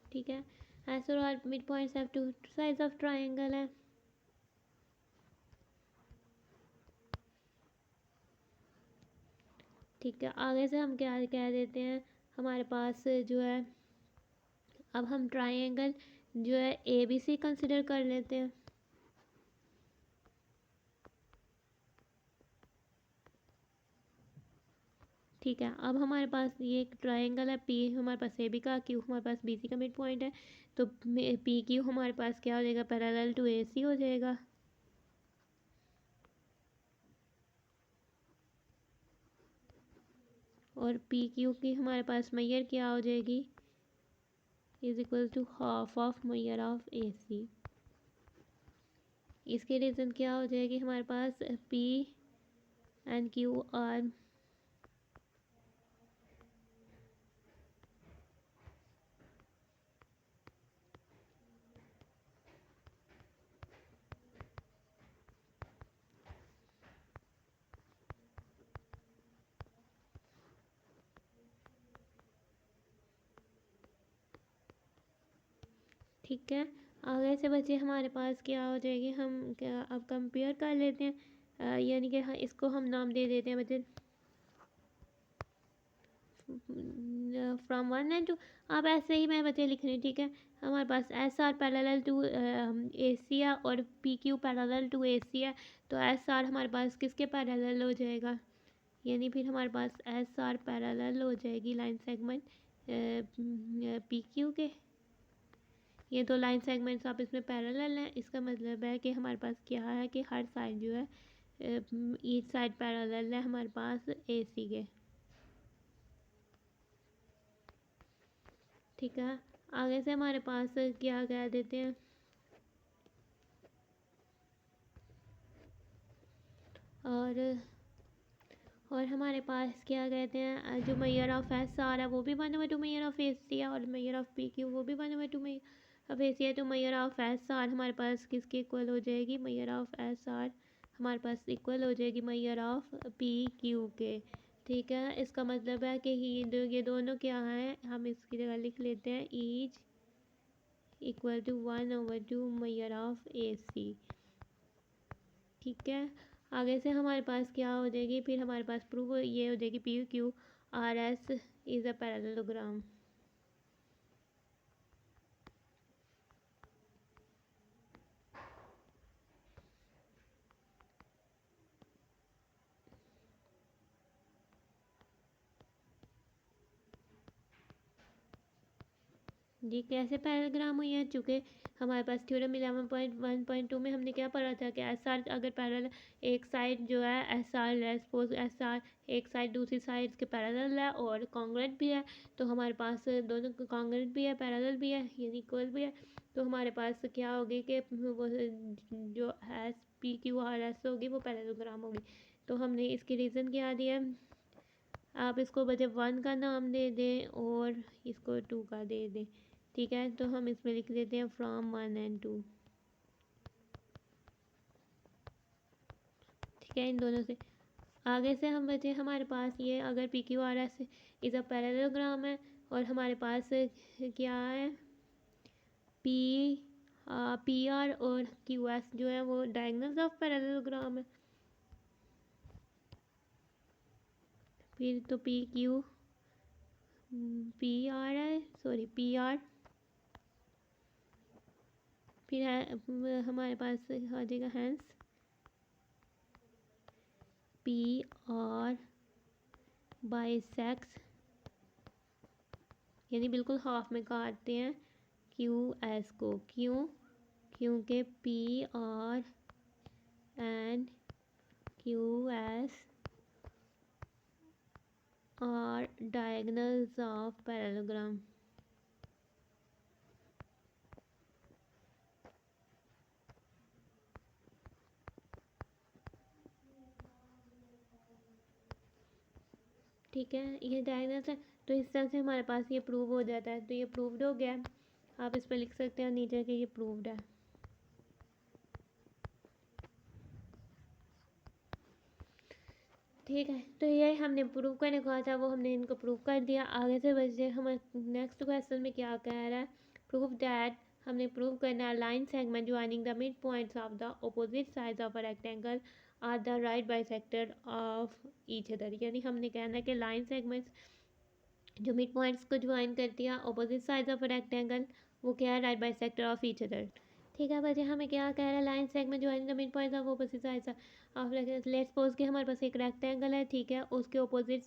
S1: ठीक है, एस और R mid points have two sides of triangle है। ठीक है, आगे से हम क्या कह देते हैं, हमारे पास जो है अब हम ट्राइंगल जो है ए बी सी कंसिडर कर लेते हैं। ठीक है, अब हमारे पास ये एक ट्राइंगल है पी हमारे पास ए बी का, क्यू हमारे पास बी सी का मिड पॉइंट है, तो पी क्यू हमारे पास क्या हो जाएगा, पैरेलल टू ए सी हो जाएगा। और पी क्यू की हमारे पास मैयर क्या हो जाएगी, is equal to half of measure of A C. इसके रीज़न क्या हो जाएगी हमारे पास, पी एंड क्यू आर ठीक है, आगे से बचे हमारे पास क्या हो जाएगी, हम क्या अब कंपेयर कर लेते हैं, यानी कि इसको हम नाम दे देते हैं बच्चे फ्रॉम वन एंड टू। आप ऐसे ही मैं बच्चे लिख रही हूँ, ठीक है, हमारे पास एस आर पैरेलल टू ए सी है और पी क्यू पैरेलल टू ए सी है, तो एस आर हमारे पास किसके पैरेलल हो जाएगा, यानी फिर हमारे पास एस आर पैरेलल हो जाएगी लाइन सेगमेंट पी क्यू के। ये दो लाइन सेगमेंट्स आप इसमें पैरेलल हैं, इसका मतलब है कि हमारे पास क्या है कि हर साइड जो है ईच साइड पैरेलल है हमारे पास ए सी के। ठीक है, आगे से हमारे पास क्या कह देते हैं, और हमारे पास क्या कहते हैं, जो मैयर ऑफ एस आर है वो भी 1/2 मैयर ऑफ ए सी है, और मैयर ऑफ पी क्यू वो भी 1/2 मैयर ऑफ ए सी है, तो मैयर ऑफ एस आर हमारे पास किसके इक्वल हो जाएगी, मैयर ऑफ एस आर हमारे पास इक्वल हो जाएगी मैयर ऑफ पी क्यू के। ठीक है, इसका मतलब है कि ये दोनों क्या हैं, हम इसकी जगह लिख लेते हैं each equal to 1/2 Maihar of A C. ठीक है, आगे से हमारे पास क्या हो जाएगी, फिर हमारे पास प्रूफ ये हो जाएगी P Q R S is a parallelogram. जी कैसे पैरेललोग्राम हुई है, चूँकि हमारे पास थ्योरम 11.1.2 में हमने क्या पढ़ा था कि एस आर अगर पैरेलल एक साइड जो है S R suppose S R एक साइड दूसरी साइड के पैरेलल है और कॉन्ग्रुएंट भी है, तो हमारे पास दोनों कॉन्ग्रुएंट भी है पैरेलल भी है यानी इक्वल भी है, तो हमारे पास क्या होगी कि वो जो S P Q R S होगी वो पैरेललोग्राम होगी। तो हमने इसकी रीज़न क्या दिया, आप इसको बचे 1 का नाम दे दें और इसको 2 का दे दें। ठीक है, तो हम इसमें लिख देते हैं फ्रॉम 1 एंड 2। ठीक है, इन दोनों से आगे से हम बचे हमारे पास ये अगर P Q R S is a parallelogram है और हमारे पास क्या है, पी आर और क्यू एस जो है वो डायगोनल्स ऑफ पैरेललोग्राम है। फिर तो पी क्यू पी आर है, सॉरी पी आर, फिर है हमारे पास आ जाएगा हैंस पी आर बाइसेक्स, यानी बिल्कुल हाफ में काटते हैं क्यू एस को। क्यों? क्योंकि P R and Q S R diagonals of parallelogram. ठीक है, ये डायगोनल्स है, तो इस तरह से हमारे पास ये प्रूव हो जाता है। तो ये प्रूव्ड हो गया, आप इस पर लिख सकते हैं नीचे कि ये प्रूव्ड है। ठीक है, तो ये हमने प्रूव करने को कहा था, वो हमने इनको प्रूव कर दिया। आगे से बच्चे हमारे नेक्स्ट क्वेश्चन में क्या कह रहा है, प्रूव दैट, हमने प्रूव करना है line segment joining the mid points of the opposite sides of a rectangle are the right bisector of each other. यानी हमने कहना है कि लाइन सेगमेंट्स जो मिड पॉइंट्स को ज्वाइन करती है opposite sides of a rectangle, वो क्या है, right bisector of each other. ठीक है बच्चे, हमें क्या कह रहा है, line segment joining the mid points of opposite sides of, let's suppose कि हमारे पास एक रेक्टेंगल है, ठीक है, उसके ऑपोजिट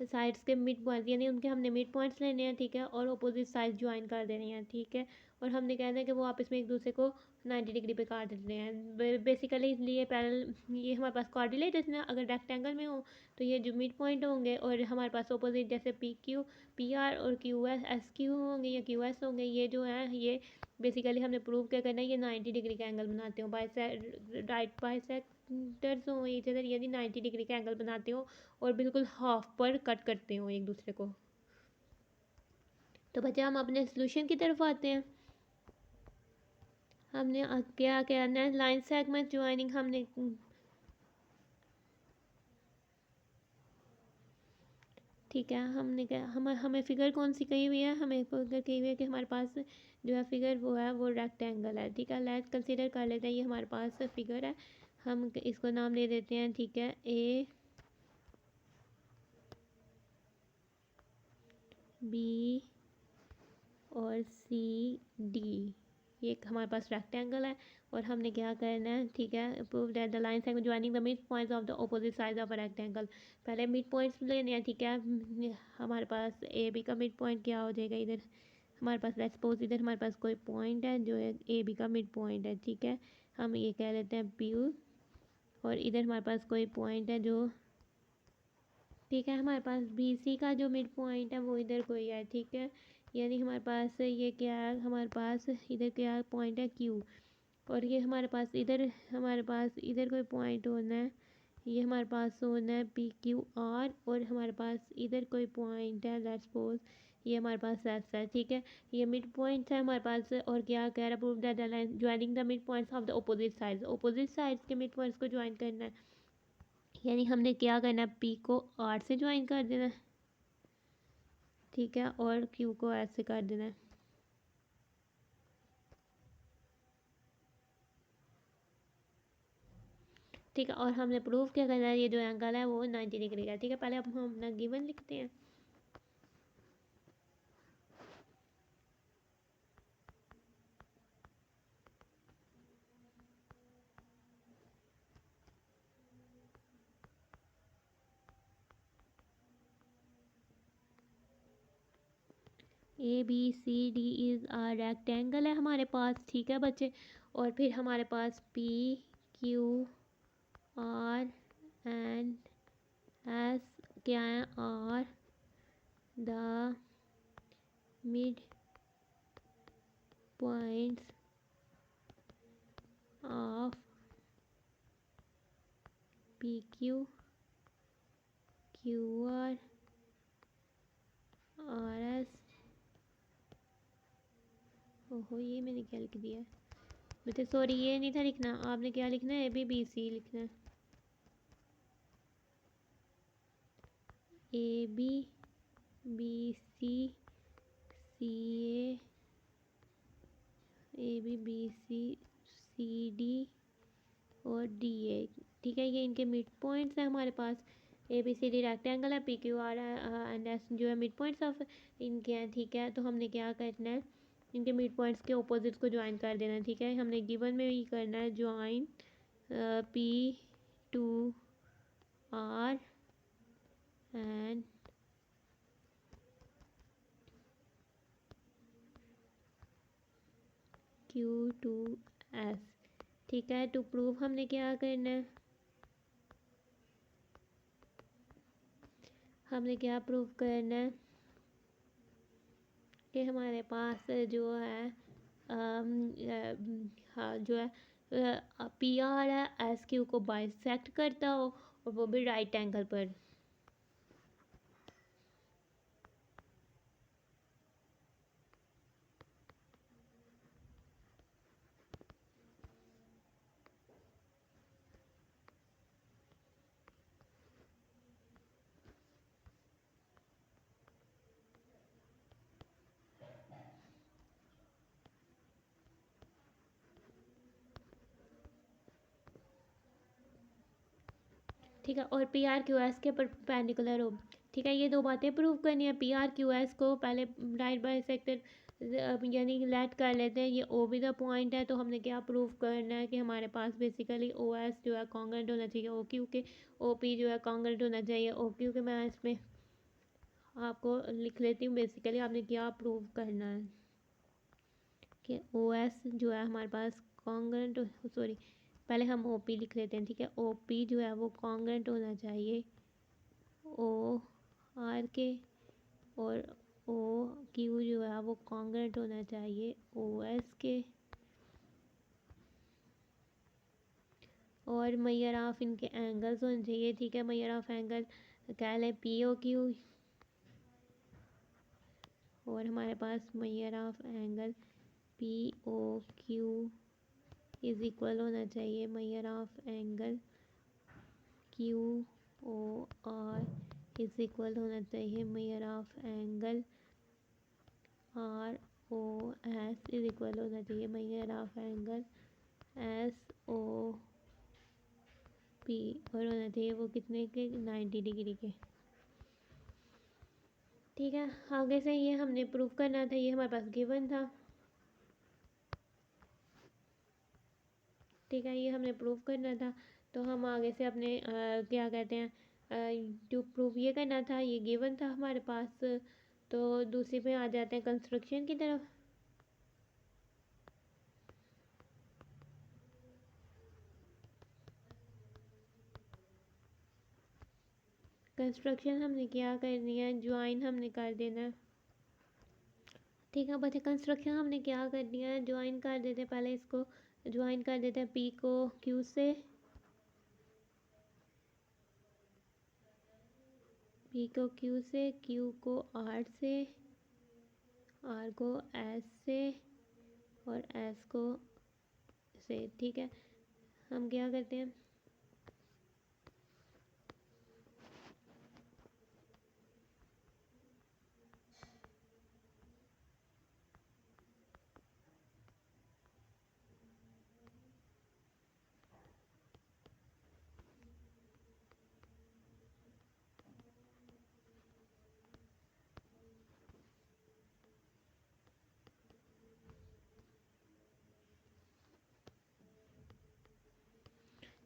S1: साइड्स के मिड पॉइंट्स, यानी उनके हमने मिड पॉइंट्स लेने हैं, ठीक है, और ऑपोजिट साइड ज्वाइन कर देने हैं, ठीक है, और हमने कहना है कि वो आपस में एक दूसरे को 90 डिग्री पे काट देते हैं बेसिकली। इसलिए पैरेलल, ये हमारे पास कोऑर्डिनेट ना, अगर रेक्टेंगल में हो तो ये जो मिड पॉइंट होंगे, और हमारे पास ऑपोजिट जैसे पी क्यू पी आर और क्यू एस एस क्यू होंगे या क्यू एस होंगे, ये जो हैं ये बेसिकली हमने प्रूव क्या करना है, ये 90 डिग्री का एंगल बनाते हो, राइट बाइसेक्टर्स हो ईच अदर, यानी 90 डिग्री का एंगल बनाते हो और बिल्कुल हाफ पर कट करते हो एक दूसरे को। तो बच्चे हम अपने सोल्यूशन की तरफ आते हैं। हमने क्या करना है, लाइन सेगमेंट ज्वाइनिंग, हमने ठीक है, हमने क्या, हमें फिगर कौन सी कही हुई है, हमें फिगर कही हुई है कि हमारे पास जो है फिगर वो है वो रेक्टेंगल है, ठीक है, लेट्स कंसीडर कर लेते हैं ये हमारे पास फिगर है, हम इसको नाम दे देते हैं, ठीक है, ए बी और सी डी, ये एक हमारे पास रेक्टेंगल है, और हमने क्या करना है, ठीक है, prove that the line segment joining the mid points of the opposite side of a rectangle. पहले मिड पॉइंट्स लेने हैं, ठीक है, हमारे पास ए बी का मिड पॉइंट क्या हो जाएगा, इधर हमारे पास लेट्स सपोज इधर हमारे पास कोई पॉइंट है जो ए बी का मिड पॉइंट है, ठीक है, हम ये कह लेते हैं पी, और इधर हमारे पास कोई पॉइंट है जो, ठीक है, हमारे पास बी सी का जो मिड पॉइंट है वो इधर कोई है, ठीक है, यानी हमारे पास ये क्या है, हमारे पास इधर क्या पॉइंट है क्यू, और ये हमारे पास इधर कोई पॉइंट होना है, ये हमारे पास होना है पी क्यू आर, और हमारे पास इधर कोई पॉइंट है लेट्स सपोज ये हमारे पास एस है, ठीक है, ये मिड पॉइंट है हमारे पास, और क्या कह रहा है, prove that the line joining the mid points of the opposite sides के मिड पॉइंट्स को ज्वाइन करना है, यानी हमने क्या करना है, पी को आर से ज्वाइन कर देना है, ठीक है, और क्यू को एस से कर देना है। ठीक है, और हमने प्रूव क्या करना है, ये जो एंगल है वो 90 डिग्री का है, ठीक है, पहले अब हम अपना गिवन लिखते हैं। A B C D is a rectangle है हमारे पास, ठीक है बच्चे, और फिर हमारे पास P Q R and S क्या है, are the mid points of P Q Q R R S. ओहो, ये मैंने क्या लिख दिया है बेटे, सॉरी ये नहीं था लिखना, आपने क्या लिखना है, ए बी बी सी लिखना है, A B B C C A B B C D और डी ए, ठीक है। ये इनके मिड पॉइंट्स हैं हमारे पास। A B C D rectangle है, P Q R and S जो है मिड पॉइंट्स ऑफ इनके हैं, ठीक है। तो हमने क्या करना है, इनके मिड पॉइंट्स के ऑपोजिट्स को ज्वाइन कर देना है, ठीक है। हमने गिवन में ही करना है join P to R and Q to S, ठीक है। टू प्रूव हमने क्या करना है, हमने क्या प्रूव करना है कि हमारे पास जो है हाँ जो है पी आर है एस क्यू को बाइसेक्ट करता हो और वो भी राइट एंगल पर। ठीक है, और पी आर क्यू एस के परपेंडिकुलर हो, ठीक है। ये दो बातें प्रूव करनी है। पी आर क्यू एस को पहले राइट बाइसेक्टर यानी लेट कर लेते हैं, ये ओ भी द पॉइंट है। तो हमने क्या प्रूव करना है कि हमारे पास बेसिकली ओ एस जो है कॉन्ग्रुएंट होना चाहिए ओ क्यू के, ओ पी जो है कॉन्ग्रुएंट होना चाहिए ओ क्यू के। मैं इसमें आपको लिख लेती हूँ बेसिकली आपने क्या प्रूव करना है कि ओ एस जो है हमारे पास कॉन्ग्रुएंट, सॉरी पहले हम ओ पी लिख लेते हैं, ठीक है। ओ पी जो है वो कॉन्ग्रुएंट होना चाहिए ओ आर के, और ओ क्यू जो है वो कॉन्ग्रुएंट होना चाहिए ओ एस के, और मेजर ऑफ इनके एंगल्स होने चाहिए, ठीक है। मेजर ऑफ एंगल कह लें पी ओ क्यू, और हमारे पास measure of angle P O Q is equal होना चाहिए measure of angle Q O R is equal होना चाहिए measure of angle R O S is equal होना चाहिए measure of angle S O P, और होना चाहिए वो कितने के 90 डिग्री के, ठीक है। आगे से ये हमने प्रूव करना था, ये हमारे पास गिवन था, ठीक है। ये हमने प्रूव करना था। तो हम आगे से अपने क्या कहते हैं टू प्रूव ये करना था, ये गिवन था हमारे पास। तो दूसरी पे आ जाते हैं कंस्ट्रक्शन की तरफ। कंस्ट्रक्शन हमने क्या करनी है, ज्वाइन हमने कर देना है, ठीक है बच्चे। कंस्ट्रक्शन हमने क्या करनी है, ज्वाइन कर देते हैं। पहले इसको ज्वाइन कर देते हैं, पी को क्यू से, पी को क्यू से, क्यू को आर से, आर को एस से, और एस को से, ठीक है। हम क्या करते हैं,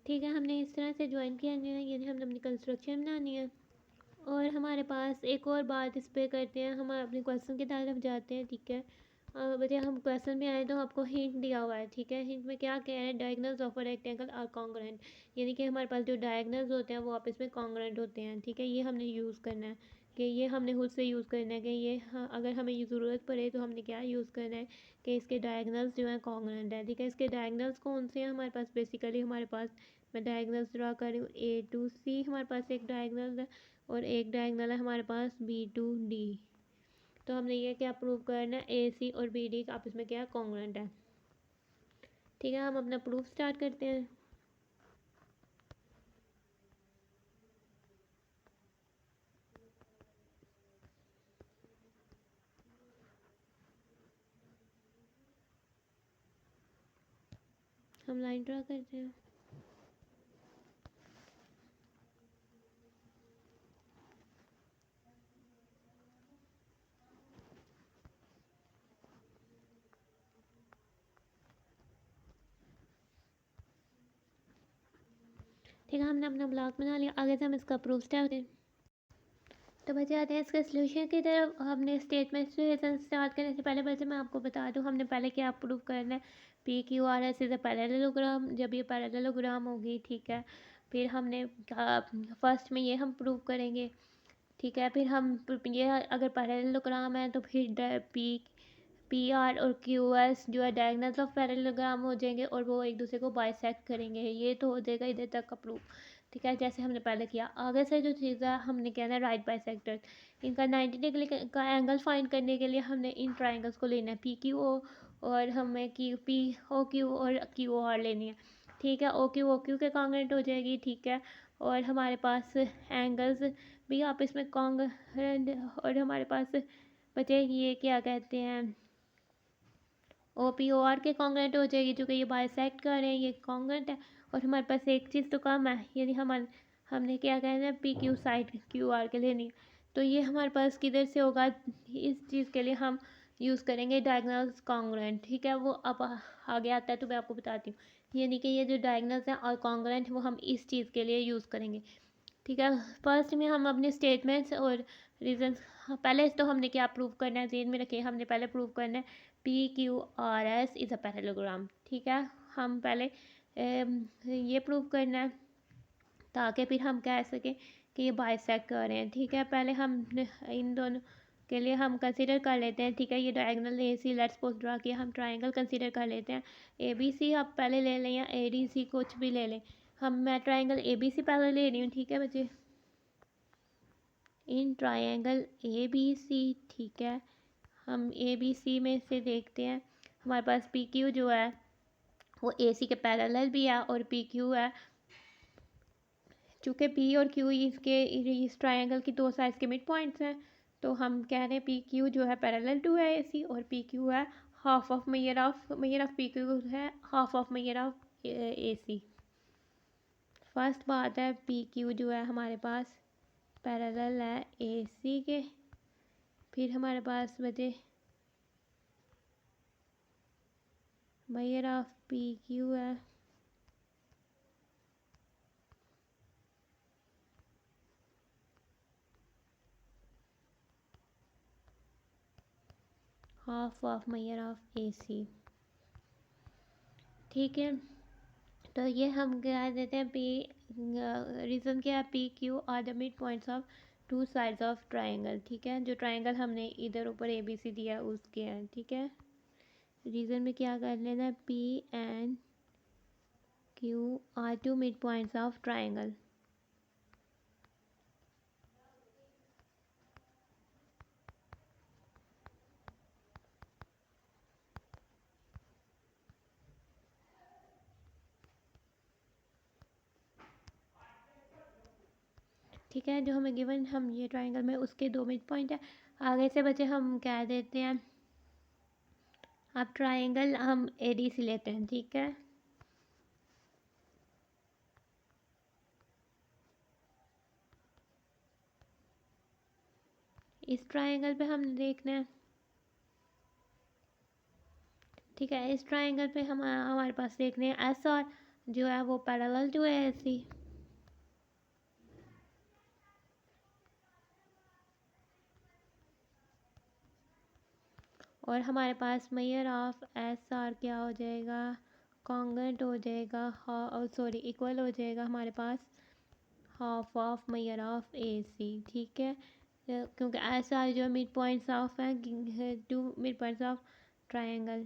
S1: ठीक है। हमने इस तरह से ज्वाइन किया है, यानी हमने अपनी कंस्ट्रक्शन बनानी है। और हमारे पास एक और बात इस पे करते हैं, हम अपने क्वेश्चन की तरफ जाते हैं, ठीक है। बच्चे हम क्वेश्चन में आए तो आपको हिंट दिया हुआ है, ठीक है। हिंट में क्या कह रहे हैं, diagonals of a rectangle are congruent, यानी कि हमारे पास जो डायगोनल्स होते हैं वो आपस में कॉन्ग्रुएंट होते हैं, ठीक है। ये हमने यूज़ करना है कि ये हमने खुद से यूज़ करना है कि ये अगर हमें ये ज़रूरत पड़े तो हमने क्या यूज़ करना है कि इसके डायगोनल्स जो हैं कॉन्ग्रुएंट है, ठीक है। इसके डायगोनल्स कौन से हैं हमारे पास, बेसिकली हमारे पास मैं डायगोनल्स ड्रा कर रही हूँ, ए टू सी हमारे पास एक डायगोनल है, और एक डायगोनल है हमारे पास बी टू डी। तो हमने ये क्या प्रूव करना है, ए सी और बी डी आपस में क्या कॉन्ग्रुएंट है, ठीक है। हम अपना प्रूफ स्टार्ट करते हैं। हम लाइन ड्रा करते हैं। ठीक है, हमने अपना ब्लॉक बना लिया। आगे से हम इसका प्रूफ स्टार्ट करें। तो बच्चे आते हैं इसके सोल्यूशन की तरफ। हमने स्टेटमेंट से स्टार्ट करने से पहले बच्चे मैं आपको बता दूं हमने पहले क्या प्रूव करना है। P Q R S is a parallelogram. जब ये पैरेललोग्राम होगी, ठीक है, फिर हमने फर्स्ट में ये हम प्रूव करेंगे, ठीक है। फिर हम ये अगर पैरेललोग्राम है तो फिर पी आर और क्यू एस जो है डायगोनल्स ऑफ पैरेललोग्राम हो जाएंगे और वो एक दूसरे को बाइसेक्ट करेंगे। ये तो हो जाएगा इधर तक का प्रूफ, ठीक है, जैसे हमने पहले किया। आगे से जो चीज़ है हमने कहना है राइट बाइसेक्टर। इनका 90 डिग्री का एंगल फाइंड करने के लिए हमने इन ट्राइंगल्स को लेना है पी क्यू ओ, और हमें क्यू पी ओ क्यू और क्यू आर लेनी है, ठीक है। ओ क्यू के कॉन्ग्रुएंट हो जाएगी, ठीक है। और हमारे पास एंगल्स भी आपस में कॉन्ग्रुएंट, और हमारे पास बचे ये क्या कहते हैं ओ पी ओ आर के कॉन्ग्रुएंट हो जाएगी, जो कि ये बाइसेक्ट कर रहे हैं, ये कॉन्ग्रुएंट है। और हमारे पास एक चीज़ तो कम है, यानी हमने क्या कहना है P Q side Q R के लेनी है। तो ये हमारे पास किधर से होगा, इस चीज़ के लिए हम यूज़ करेंगे डायगोनल्स कॉन्ग्रुएंट, ठीक है। वो अब आगे आता है तो मैं आपको बताती हूँ। यानी कि ये जो डायगोनल्स हैं और कॉन्ग्रुएंट वो हम इस चीज़ के लिए यूज़ करेंगे, ठीक है। फर्स्ट में हम अपने स्टेटमेंट्स और रीजंस, पहले तो हमने क्या प्रूव करना है जेन में रखिए। हमने पहले प्रूव करना है P Q R S is a parallelogram, ठीक है। हम पहले ये प्रूव करना है ताकि फिर हम कह सकें कि ये बाइसेक्ट कर रहे हैं, ठीक है। पहले हम इन दोनों के लिए हम कंसीडर कर लेते हैं, ठीक है। ये diagonal A see let's suppose draw किया, हम ट्राइंगल कंसीडर कर लेते हैं। ए बी सी आप पहले ले लें या ए डी सी कुछ भी ले लें। मैं ट्राइंगल ए बी सी पहले ले रही हूँ, ठीक है बच्चे। In triangle A B C, ठीक है, हम ए बी सी में से देखते हैं। हमारे पास पी क्यू जो है वो ए सी के पैरेलल भी है, और पी क्यू है, चूँकि पी और क्यू इसके इस ट्राइंगल की दो साइड्स के मिड पॉइंट्स हैं, तो हम कह रहे हैं पी क्यू जो है पैरेलल टू है ए सी, और पी क्यू है half of measure of P Q है half of measure of A C. First बात है पी क्यू जो है हमारे पास पैरेलल है ए सी के। फिर हमारे पास बचे मेजर ऑफ पी क्यू है half of measure of A C, ठीक है। तो ये हम कह देते हैं पी, रीज़न क्या है, P Q are the mid points of two sides of triangle, ठीक है। जो ट्राइंगल हमने इधर ऊपर ए बी सी दिया उसके हैं, ठीक है। रीज़न में क्या कर लेना है, P and Q are two mid points of triangle, ठीक है। जो हमें गिवन हम ये ट्राइंगल में उसके दो मिड पॉइंट है। आगे से बचे हम कह देते हैं अब ट्राइंगल हम ए डी सी लेते हैं, ठीक है। इस ट्राइंगल पे हमने देखना है, ठीक है। इस ट्राइंगल पे हम हमारे पास देखने हैं एस आर जो है वो पैरेलल टू ए सी, और हमारे पास मेजर ऑफ एस आर क्या हो जाएगा, कॉन्ग्रुएंट हो जाएगा, सॉरी इक्वल हो जाएगा हमारे पास half of measure of A C, ठीक है। क्योंकि एस आर जो मिड पॉइंट्स ऑफ है two mid points of triangle.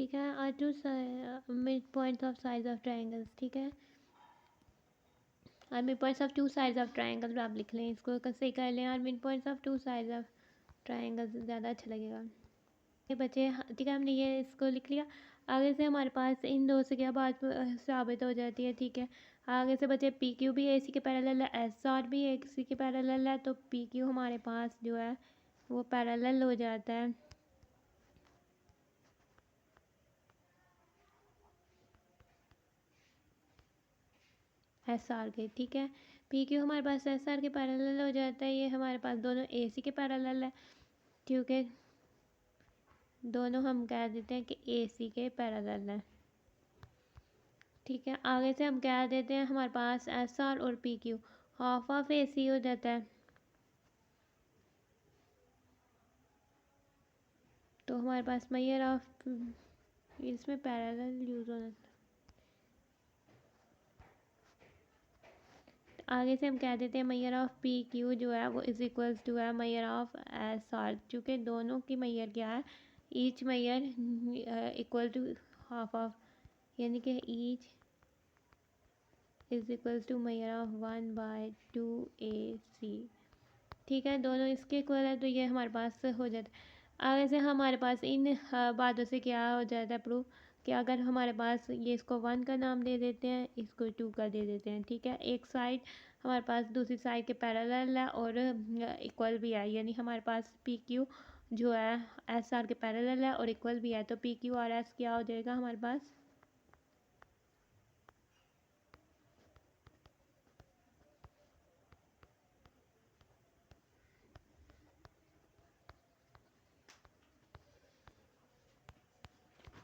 S1: ठीक है, और two mid points of side of triangles, ठीक है, और mid points of two sides of triangle आप लिख लें, इसको कैसे कर लें, और mid points of two sides of triangle ज़्यादा अच्छा लगेगा। ये बच्चे, ठीक है, हमने ये इसको लिख लिया। आगे से हमारे पास इन दो से क्या बात साबित हो जाती है, ठीक है। आगे से बच्चे पी क्यू भी ए सी के पैरेलल है, एस आर भी ए सी के पैरेलल है, तो पी क्यू हमारे पास जो है वो पैरेलल हो जाता है एस आर के, ठीक है। पी क्यू हमारे पास एस आर के पैरेलल हो जाता है, ये हमारे पास दोनों ए सी के पैरेलल है, क्योंकि दोनों हम कह देते हैं कि ए सी के पैरेलल है, ठीक है। आगे से हम कह देते हैं हमारे पास एस आर और P Q half of A सी हो जाता है, तो हमारे पास मेजर ऑफ, इसमें पैरेलल यूज़ होना, आगे से हम कह देते हैं मेजर ऑफ पी क्यू जो है वो इज इक्वल्स टू है मेजर ऑफ एस आर, चूँकि दोनों की मेजर क्या है, each measure equal to half of, यानी कि each is equals to measure of 1/2 A C, ठीक है। दोनों इसके इक्वल है, तो ये हमारे पास हो जाता है। आगे से हमारे पास इन बातों से क्या हो जाता है प्रूफ, कि अगर हमारे पास ये इसको 1 का नाम दे देते हैं, इसको 2 का दे देते हैं, ठीक है। एक साइड हमारे पास दूसरी साइड के पैरेलल है और इक्वल भी है, यानी हमारे पास पी क्यू जो है एस आर के पैरेलल है और इक्वल भी है, तो पी क्यू और एस क्या हो जाएगा हमारे पास,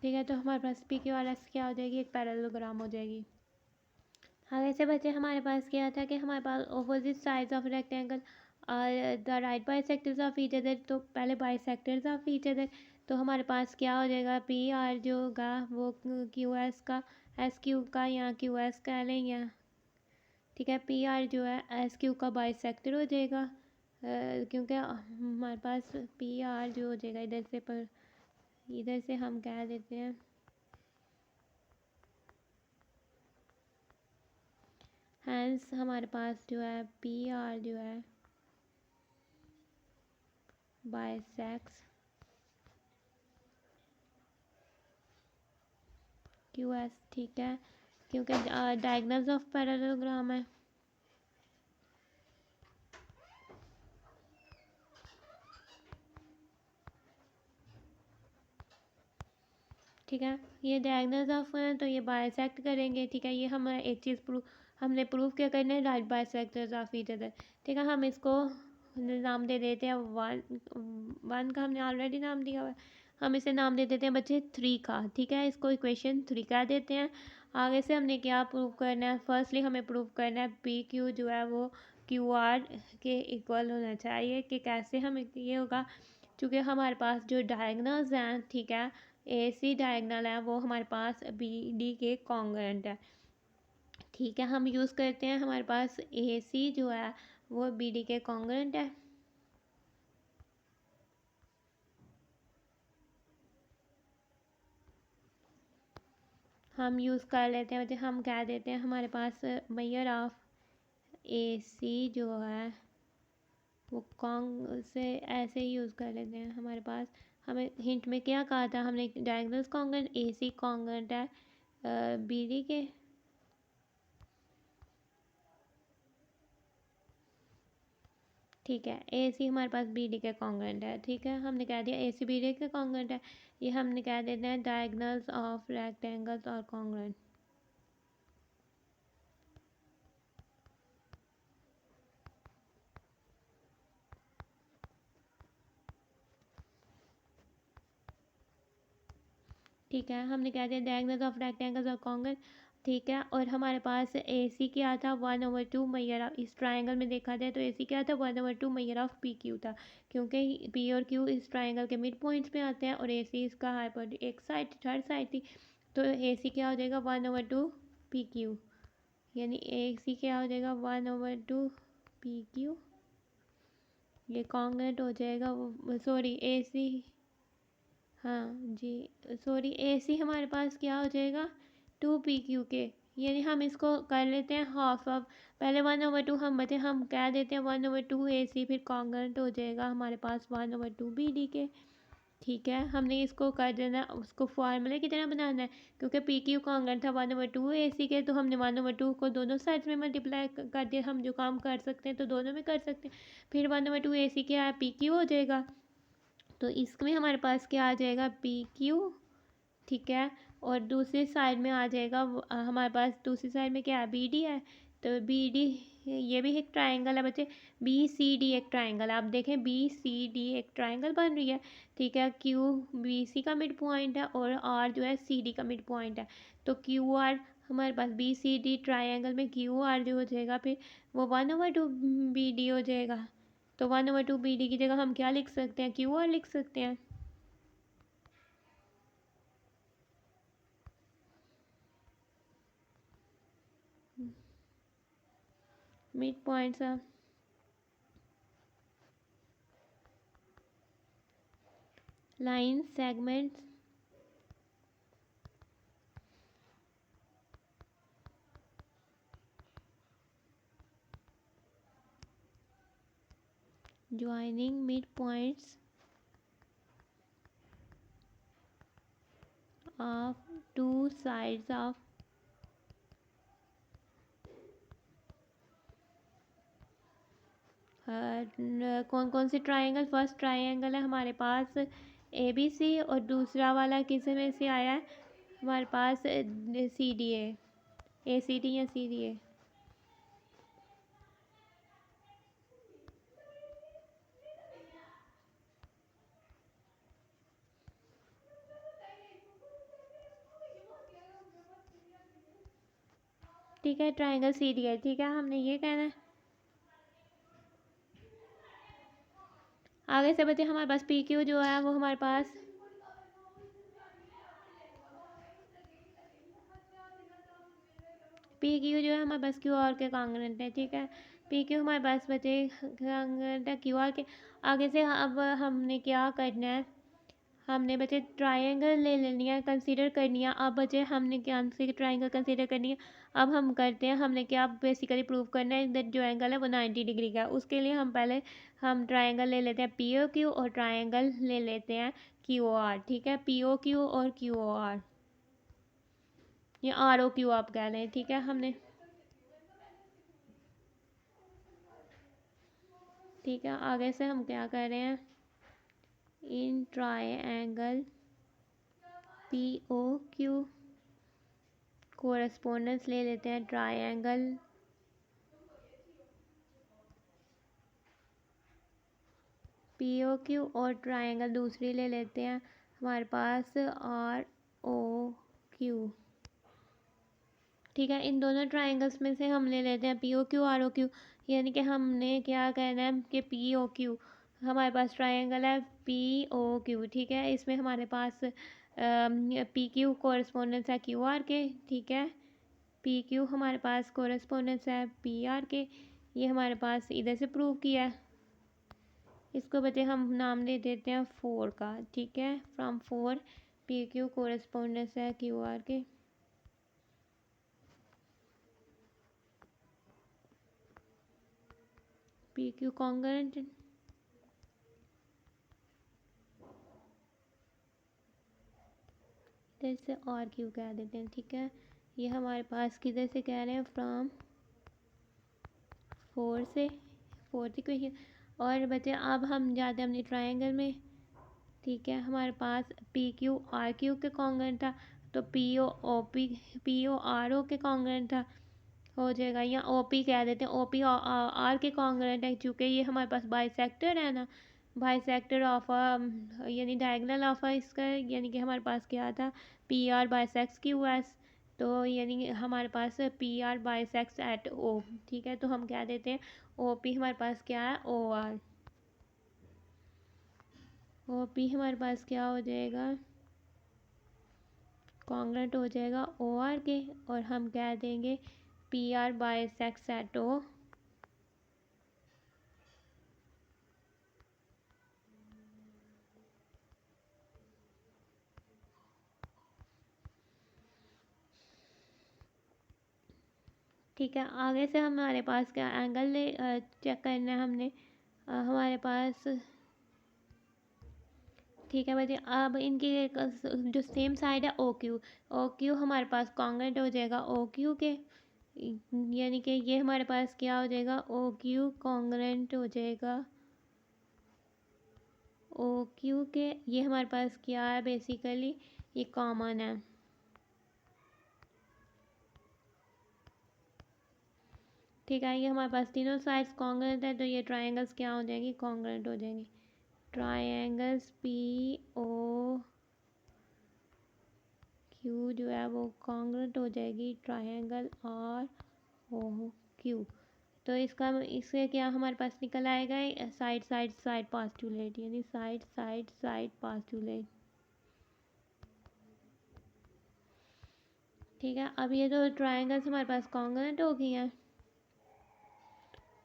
S1: ठीक है। तो हमारे पास पी क्यू और एस क्या हो जाएगी, एक पैरेललोग्राम हो जाएगी। आगे से बच्चे हमारे पास क्या था कि हमारे पास opposite sides of rectangle the right bisectors of each other, तो पहले बाइसेक्टर्स ऑफ ईच अदर, तो हमारे पास क्या हो जाएगा, पी आर जो होगा वो क्यू एस का, एस क्यू का या क्यू एस कह लें या, ठीक है। पी आर जो है एस क्यू का बाइसेक्टर हो जाएगा, क्योंकि हमारे पास पी आर जो हो जाएगा इधर से, पर इधर से हम कह देते हैं हैंस हमारे पास जो है पी आर जो है बाइसेक्स क्यू एस, ठीक है, क्योंकि डायगोनल्स ऑफ पैरेललोग्राम है, ठीक है। ये डायगोनल्स ऑफ हैं तो ये बाइसेक्ट करेंगे, ठीक है। ये हम एक चीज़ हमने प्रूव क्या करना है, right bisectors of each other, ठीक है। हम इसको नाम दे देते हैं वन का हमने ऑलरेडी नाम दिया हुआ है, हम इसे नाम दे देते हैं बच्चे 3 का, ठीक है। इसको इक्वेशन 3 कह देते हैं। आगे से हमने क्या प्रूव करना है, फर्स्टली हमें प्रूव करना है पी क्यू जो है वो क्यू आर के इक्वल होना चाहिए, कि कैसे हम ये होगा, क्योंकि हमारे पास जो डायगोनल्स हैं, ठीक है, ए सी डायगोनल है वो हमारे पास बी डी के कॉन्ग्रुएंट है, ठीक है। हम यूज़ करते हैं हमारे पास ए सी जो है वो बी डी के कॉन्ग्रुएंट है, हम यूज़ कर लेते हैं, मतलब हम कह देते हैं हमारे पास मेजर ऑफ ए सी जो है वो कॉन्ग से ऐसे ही यूज़ कर लेते हैं। हमारे पास हमें हिंट में क्या कहा था हमने, डायगोनल्स कॉन्ग्रुएंट ए सी कॉन्ग्रुएंट है बी डी के, ठीक है। ए सी हमारे पास बी डी के कॉन्ग्रुएंट है, ठीक है। हमने कह दिया ए सी बी डी के कॉन्ग्रुएंट है, ये हमने कह देते हैं डायगोनल्स ऑफ रेक्टेंगल्स और कॉन्ग्रुएंट, ठीक है। हमने कह दिया डायगोनल्स ऑफ रेक्टेंगल्स और कॉन्ग्रुएंट, ठीक है। और हमारे पास ए सी क्या था, 1/2 मेजर ऑफ, इस ट्राइंगल में देखा जाए तो ए सी क्या था, 1/2 मेजर ऑफ पी क्यू था, क्योंकि पी और क्यू इस ट्राइंगल के मिड पॉइंट्स पे आते हैं और ए सी इसका हाइपर एक साइड थर्ड साइड थी, तो ए सी क्या हो जाएगा 1/2 पी क्यू, यानी ए सी क्या हो जाएगा 1/2 पी क्यू, ये कॉन्ग्रुएंट हो जाएगा, सॉरी ए सी हाँ जी, सॉरी, ए सी हमारे पास क्या हो जाएगा, 2 PQ के, यानी हम इसको कर लेते हैं हाफ ऑफ, पहले 1/2 हम कह देते हैं 1/2 AC, फिर कॉन्ग्रुएंट हो जाएगा हमारे पास 1/2 BD के। ठीक है, हमने इसको कर देना, उसको फार्मूले की तरह बनाना है, क्योंकि PQ कॉन्ग्रुएंट था 1/2 AC के, तो हमने 1/2 को दोनों साइड्स में मल्टीप्लाई कर दिया। हम जो काम कर सकते हैं तो दोनों में कर सकते हैं। फिर 1/2 AC क्या है, PQ हो जाएगा, तो इसमें हमारे पास क्या आ जाएगा, PQ। ठीक है, और दूसरी साइड में आ जाएगा हमारे पास दूसरी साइड में क्या है, BD है, तो BD, ये भी एक ट्रायंगल है बच्चे, BCD एक ट्रायंगल है। आप देखें BCD एक ट्रायंगल बन रही है। ठीक है, Q BC का मिड पॉइंट है और R जो है CD का मिड पॉइंट है, तो QR हमारे पास BCD ट्रायंगल में QR जो हो जाएगा, फिर वो 1/2 BD हो जाएगा। तो 1/2 BD की जगह हम क्या लिख सकते हैं, QR लिख सकते हैं। मिड पॉइंट सा line segments joining midpoints of two sides of कौन कौन सी ट्रायंगल, फर्स्ट ट्रायंगल है हमारे पास ABC, और दूसरा वाला किस में से आया है हमारे पास, CDA, ACD या CDA। ठीक है, ट्रायंगल CDA। ठीक है, हमने ये कहना है। आगे से बच्चे हमारे पास PQ जो है वो हमारे पास PQ जो है हमारे पास QR के कॉन्ग्रुएंट है। ठीक है, PQ हमारे पास बचे कॉन्ग्रुएंट है QR के। आगे से अब हमने क्या करना है, हमने बचे ट्रायंगल ले लेनी है, कंसीडर करनी है। अब बचे हमने क्या से ट्रायंगल कंसीडर करनी है। अब हम करते हैं, हमने क्या बेसिकली प्रूव करना है दैट जो एंगल है वो 90 डिग्री का है। उसके लिए हम पहले हम ट्रायंगल ले लेते हैं POQ और ट्रायंगल ले लेते हैं QOR। ठीक है, POQ और QOR या ROQ आप कह रहे हैं। ठीक है, हमने ठीक है, आगे से हम क्या कर रहे हैं, इन ट्रायंगल POQ कोरेस्पोंडेंस ले लेते हैं ट्रायंगल POQ और ट्रायंगल दूसरी ले लेते हैं हमारे पास ROQ। ठीक है, इन दोनों ट्रायंगल्स में से हम ले लेते हैं POQ ROQ, यानी कि हमने क्या कहना है कि POQ हमारे पास ट्रायंगल है POQ। ठीक है, इसमें हमारे पास PQ कोरेस्पोंडेंस है QR के। ठीक है, PQ हमारे पास कोरेस्पोंडेंस है PR के। ये हमारे पास इधर से प्रूव किया है। इसको बच्चे हम नाम दे देते हैं 4 का। ठीक है, फ्रॉम 4 PQ कोरेस्पोंडेंस है QR के। PQ कॉन्ग्रुएंट इधर से RQ कह देते हैं। ठीक है, ये हमारे पास किधर से कह रहे हैं, फ्रॉम 4 से, 4th इक्वेशन। और बच्चे अब हम जाते हैं अपनी ट्रायंगल में। ठीक है, हमारे पास PQ RQ के कॉन्ग्रुएंट था, तो PO RO के कॉन्ग्रुएंट था हो जाएगा, या OP कह देते हैं, OP R के कॉन्ग्रुएंट है, चूँकि ये हमारे पास बाइसेक्टर है ना, बाइसेक्टर ऑफ यानी डायगोनल ऑफ इसका, यानी कि हमारे पास क्या था, PR बाइसेक्स QS, तो यानी हमारे पास PR बाइसेक्स एट O। ठीक है, तो हम क्या देते हैं, OP हमारे पास क्या है, OR। OP हमारे पास क्या हो जाएगा, कॉन्ग्रुएंट हो जाएगा OR के, और हम कह देंगे PR बाइसेक्स एट O। ठीक है, आगे से हमारे पास क्या एंगल चेक करना है हमने। हमारे पास ठीक है बच्चे, अब इनकी जो सेम साइड है ओ क्यू हमारे पास कॉन्ग्रुएंट हो जाएगा ओ क्यू के, यानी कि ये हमारे पास क्या हो जाएगा ओ क्यू कॉन्ग्रुएंट हो जाएगा ओ क्यू के। ये हमारे पास क्या है बेसिकली, ये कॉमन है। ठीक है, ये हमारे पास तीनों साइड्स कॉन्ग्रुएंट है, तो ये ट्रायंगल्स क्या हो जाएंगी, कॉन्ग्रुएंट हो जाएंगी। ट्रायंगल्स पी ओ क्यू जो है वो कॉन्ग्रुएंट हो जाएगी ट्रायंगल आर ओ क्यू। तो इससे क्या हमारे पास निकल आएगा, साइड साइड साइड पास्टुलेट, यानी साइड साइड साइड पास्टुलेट। ठीक है, अब ये जो ट्रायंगल्स हमारे पास कॉन्ग्रुएंट हो गई हैं,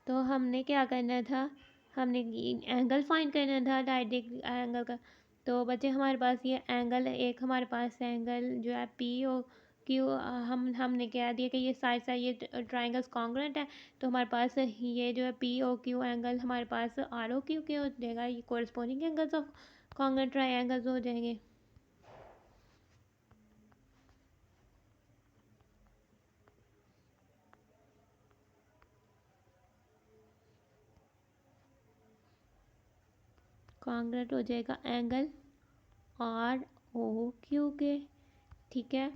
S1: तो हमने क्या करना था, हमने एंगल फाइंड करना था डायरेक्ट एंगल का। तो बच्चे हमारे पास ये एंगल, एक हमारे पास एंगल जो है पी ओ क्यू, हमने कह दिया कि ये साइड साइड ये ट्राइंगल्स कॉन्ग्रुएंट है, तो हमारे पास ये जो है पी ओ क्यू एंगल हमारे पास आर ओ क्यू के हो जाएगा, ये corresponding angles of congruent triangles हो जाएंगे। कॉन्ग्रुएंट हो जाएगा एंगल आर ओ क्यू के। ठीक है,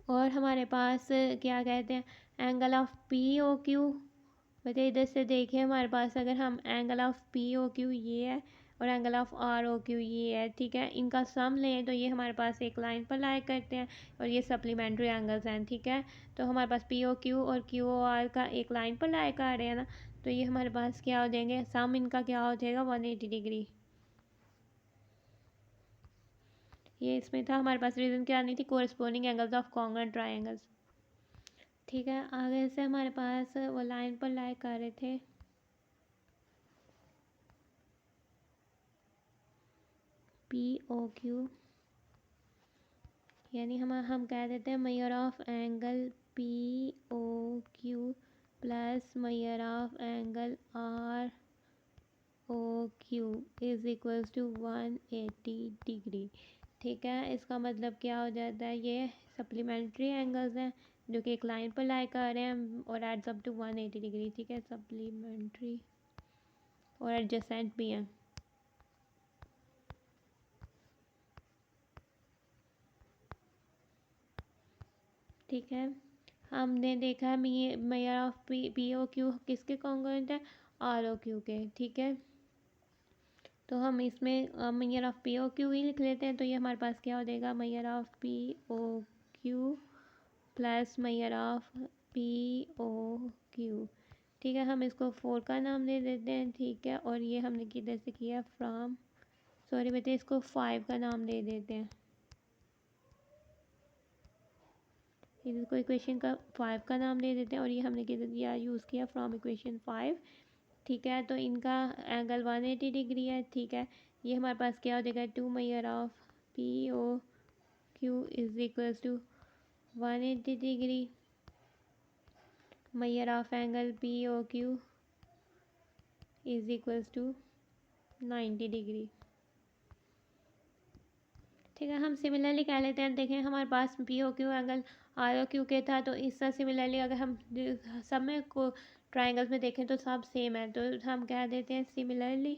S1: और हमारे पास क्या कहते हैं angle of P O Q. बताइए, इधर से देखिए हमारे पास अगर हम angle of P O Q ये है और angle of R O Q ये है, ठीक है, इनका सम लें तो ये हमारे पास एक लाइन पर लाई करते हैं और ये सप्लीमेंट्री एंगल्स हैं। ठीक है, तो हमारे पास पी ओ क्यू और क्यू ओ आर का एक लाइन पर लाई कर रहे हैं ना, तो ये हमारे पास क्या हो जाएंगे, सम इनका क्या हो जाएगा 180 डिग्री। ये इसमें था हमारे पास रीज़न क्या नहीं थी, corresponding angles of congruent triangles. ठीक है, आगे से हमारे पास वो लाइन पर लाई कर रहे थे, पी ओ क्यू, यानी हम कह देते हैं measure of angle P O Q plus measure of angle R O Q is equals to 180 degree. ठीक है, इसका मतलब क्या हो जाता है, ये सप्लीमेंट्री एंगल्स हैं जो कि एक लाइन पर लाई कर रहे हैं और एड्स अप टू 180 डिग्री। ठीक है, सप्लीमेंट्री और एडजेसेंट भी हैं। ठीक है, हमने देखा measure of P O Q किसके कॉन्ग्रुएंट है, आर ओ क्यू के। ठीक है, तो हम इसमें measure of P O Q ही लिख लेते हैं, तो ये हमारे पास क्या हो जाएगा, measure of P O Q plus measure of P O Q. ठीक है, हम इसको 4 का नाम दे देते हैं। ठीक है, और ये हमने किधर से किया, फ्रॉम, सॉरी बेटे, इसको 5 का नाम दे देते हैं, इसको इक्वेशन का 5 का नाम दे देते हैं, और ये हमने किधर दिया, यूज़ किया फ्रॉम इक्वेशन 5। ठीक है, तो इनका एंगल 180 डिग्री है। ठीक है, ये हमारे पास क्या हो जाएगा, 2 measure of P O Q is equals to 180 degree, measure of angle P O Q is equals to 90 degree. ठीक है, हम सिमिलरली कह लेते हैं, देखें हमारे पास P O Q angle R O Q के था, तो इसका सिमिलरली अगर हम सब में को ट्राइंगल्स में देखें तो सब सेम है, तो हम कह देते हैं सिमिलरली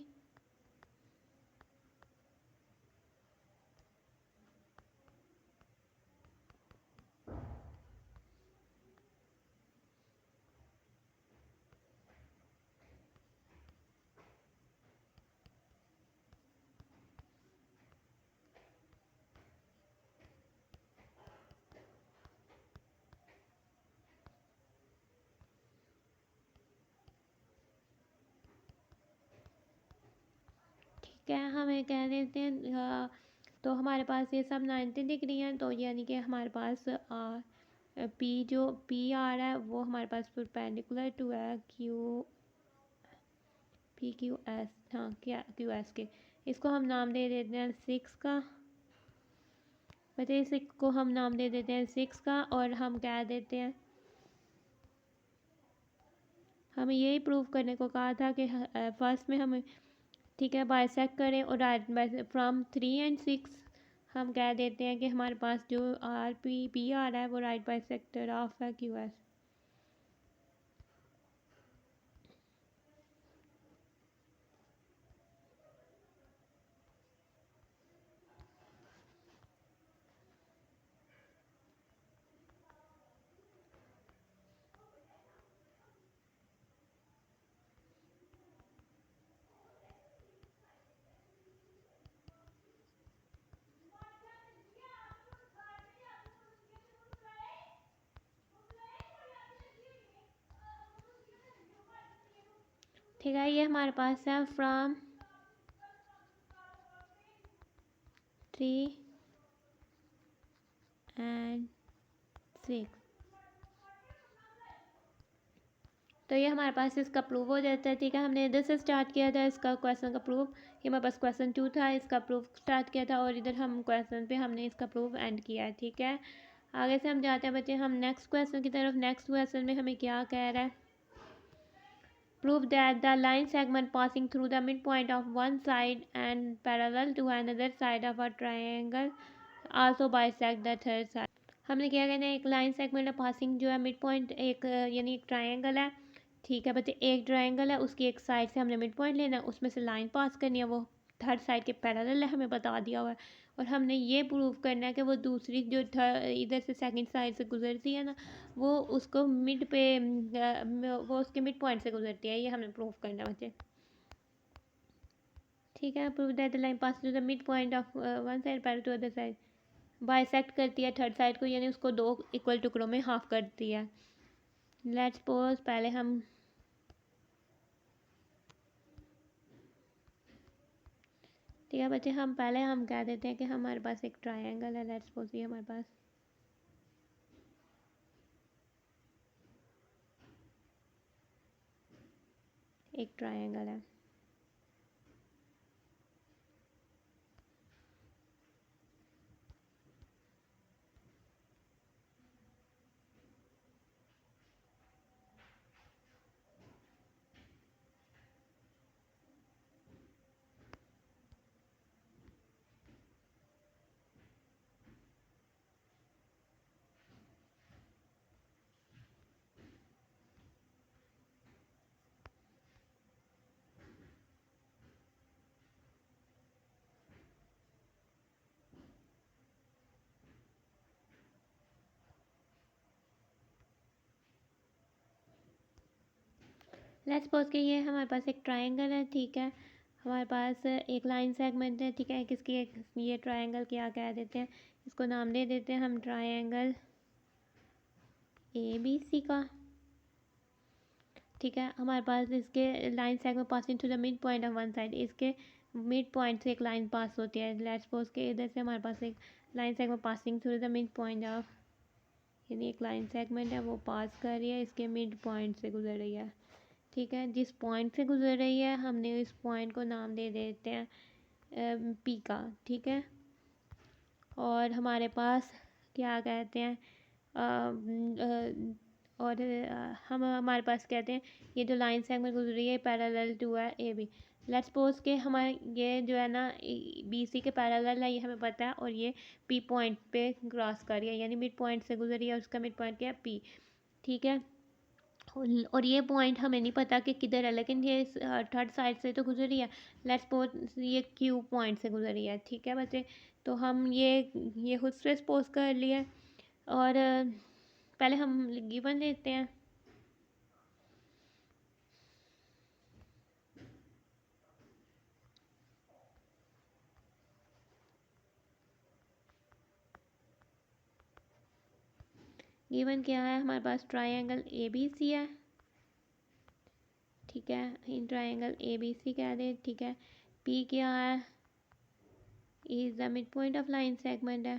S1: ठीक है, हमें कह देते हैं तो हमारे पास ये सब 90 डिग्री हैं, तो यानी कि हमारे पास पी जो पी आ रहा है वो हमारे पास परपेंडिकुलर टू है क्यू पी क्यू एस, हाँ क्या क्यू एस के। इसको हम नाम दे देते हैं 6 का, बताइए 6 को हम नाम दे देते हैं 6 का, और हम कह देते हैं हमें यही प्रूव करने को कहा था कि फर्स्ट में हमें ठीक है बाइसेक्ट करें और राइट फ्रॉम 3 एंड 6 हम कह देते हैं कि हमारे पास जो आर पी पी आ रहा है वो राइट बाइसेक्टर ऑफ है क्यू एस। ठीक है ये हमारे पास है फ्रॉम 3 एंड 6। तो ये हमारे पास इसका प्रूफ हो जाता है। ठीक है हमने इधर से स्टार्ट किया था इसका क्वेश्चन का प्रूफ, ये हमारे पास क्वेश्चन 2 था, इसका प्रूफ स्टार्ट किया था और इधर हम क्वेश्चन पे हमने इसका प्रूफ एंड किया है। ठीक है आगे से हम जाते हैं बच्चे हम नेक्स्ट क्वेश्चन की तरफ। नेक्स्ट क्वेश्चन में हमें क्या कह रहा है, prove that the line segment passing through the midpoint of one side and parallel to another side of a triangle also bisect the third side। हमने क्या कहना है, एक लाइन सेगमेंट पासिंग जो है मिड पॉइंट एक यानी एक ट्रायंगल है। ठीक है बच्चे एक ट्रायंगल है उसकी एक साइड से हमने मिड पॉइंट लेना है, उसमें से लाइन पास करनी है, वो थर्ड साइड के पैरेलल है हमें बता दिया हुआ है। और हमने ये प्रूव करना है कि वो दूसरी जो इधर से सेकंड साइड से गुजरती है ना वो उसको मिड पे वो उसके मिड पॉइंट से गुजरती है, ये हमने प्रूव करना है बच्चे। ठीक है prove that the line pass to the mid point of one side parallel to other side bisect करती है थर्ड साइड को, यानी उसको दो इक्वल टुकड़ों में हाफ करती है। लेट्स सपोज पहले हम ठीक है बच्चे हम पहले हम कह देते हैं कि हमारे पास एक ट्रायंगल है। लेट्स सपोज ये हमारे पास एक ट्रायंगल है। लेट्स सपोज कि ये हमारे पास एक ट्रायंगल है। ठीक है हमारे पास एक लाइन सेगमेंट है। ठीक है किसकी एक ये ट्रायंगल क्या कह देते हैं, इसको नाम दे देते हैं हम ट्रायंगल ABC का। ठीक है हमारे पास इसके line segment passing to the mid point of one side, इसके मिड पॉइंट से एक लाइन पास होती है। लेट्स सपोज के इधर से हमारे पास एक line segment passing through the mid point of, यानी एक लाइन सेगमेंट है वो पास कर रही है इसके मिड पॉइंट से गुजर रही है। ठीक है जिस पॉइंट से गुजर रही है हमने इस पॉइंट को नाम दे देते हैं पी का। ठीक है और हमारे पास क्या कहते हैं और हम हमारे पास कहते हैं ये जो लाइन सेगमेंट गुजर रही है पैरेलल टू है ए बी। लेट्स सपोज के हमारे ये जो है ना बी सी के पैरेलल है ये हमें पता है, और ये पी पॉइंट पे क्रॉस कर रही है यानी मिड पॉइंट से गुजर रही है, उसका मिड पॉइंट क्या है पी। ठीक है और ये पॉइंट हमें नहीं पता कि किधर है, लेकिन ये थर्ड साइड से तो गुजर रही है। लेट्स सपोज ये क्यू पॉइंट से गुजर रही है। ठीक है बच्चे तो हम ये खुद से सपोज कर लिए और पहले हम गिवन लेते हैं। गिवन क्या है हमारे पास ट्रायंगल ABC है। ठीक है इन ट्रायंगल ABC कह दे। ठीक है P क्या है, is the mid point of line segment है।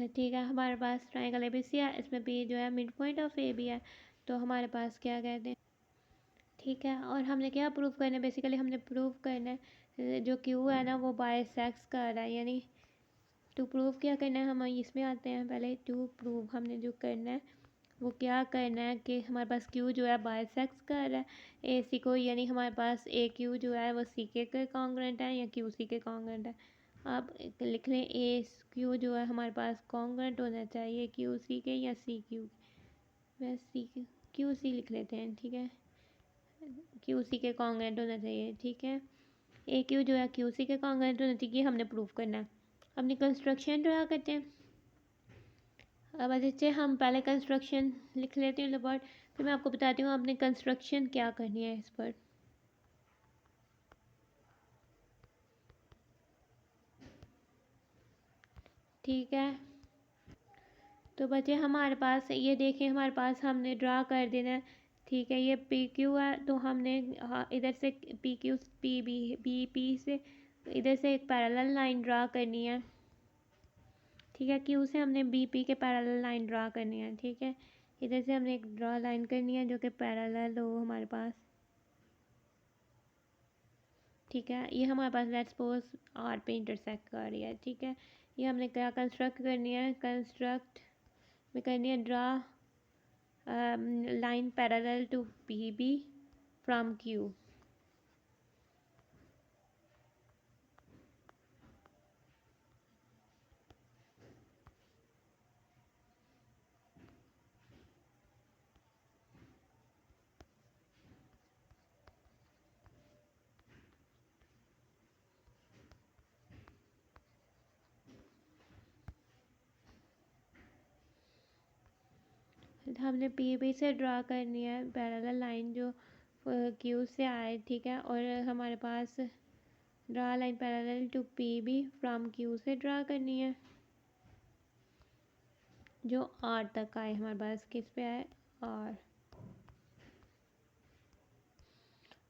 S1: ठीक है हमारे पास ट्रायंगल ABC है, इसमें P जो है मिड पॉइंट ऑफ AB है। तो हमारे पास क्या कहते हैं ठीक है और हमने क्या प्रूव करना है, बेसिकली हमने प्रूव करना है जो क्यू है ना वो बाइसेक्स कर रहा है, यानी टू प्रूव क्या करना है, हम इसमें आते हैं। पहले टू प्रूव हमने जो करना है वो क्या करना है कि हमारे पास क्यू जो है बाइसेक्स कर रहा है ए सी को, यानी हमारे पास ए क्यू जो है वो सी के कॉन्ग्रुएंट है या क्यू सी के कॉन्ग्रुएंट है। आप लिख लें ए क्यू जो है हमारे पास कॉन्ग्रुएंट होना चाहिए क्यू सी के या सी क्यू, मैं सी क्यू सी लिख लेते हैं, ठीक है, क्यू सी के कॉन्ग्रुएंट होना चाहिए, ठीक है। ए क्यू जो है क्यू सी के कॉन्ग्रुएंट होना चाहिए, हमने प्रूव करना है। अपनी कंस्ट्रक्शन ड्रा करते हैं। अब अच्छे हम पहले कंस्ट्रक्शन लिख लेते हैं लबॉर्ड, फिर मैं आपको बताती हूँ आपने कंस्ट्रक्शन क्या करनी है इस पर। ठीक है, तो बच्चे हमारे पास ये देखिए हमारे पास हमने ड्रा कर देना है, ठीक है। ये पी क्यू है तो हमने इधर से P Q P B P से इधर से एक पैरेलल लाइन ड्रा करनी है, ठीक है। क्यू से हमने बी पी के पैरेलल लाइन ड्रा करनी है, ठीक है। इधर से हमने एक ड्रा लाइन करनी है जो कि पैरेलल हो हमारे पास, ठीक है। ये हमारे पास लेट्स सपोज आर पे इंटरसेक्ट कर रही है, ठीक है। ये हमने क्या कंस्ट्रक्ट करनी है, कंस्ट्रक्ट में करनी है draw line parallel to P B from Q. हमने पी बी से ड्रा करनी है पैरेलल लाइन जो क्यू से आए, ठीक है। और हमारे पास draw line parallel to P B from Q से ड्रा करनी है जो आर तक आए, हमारे पास किस पे आए, आर।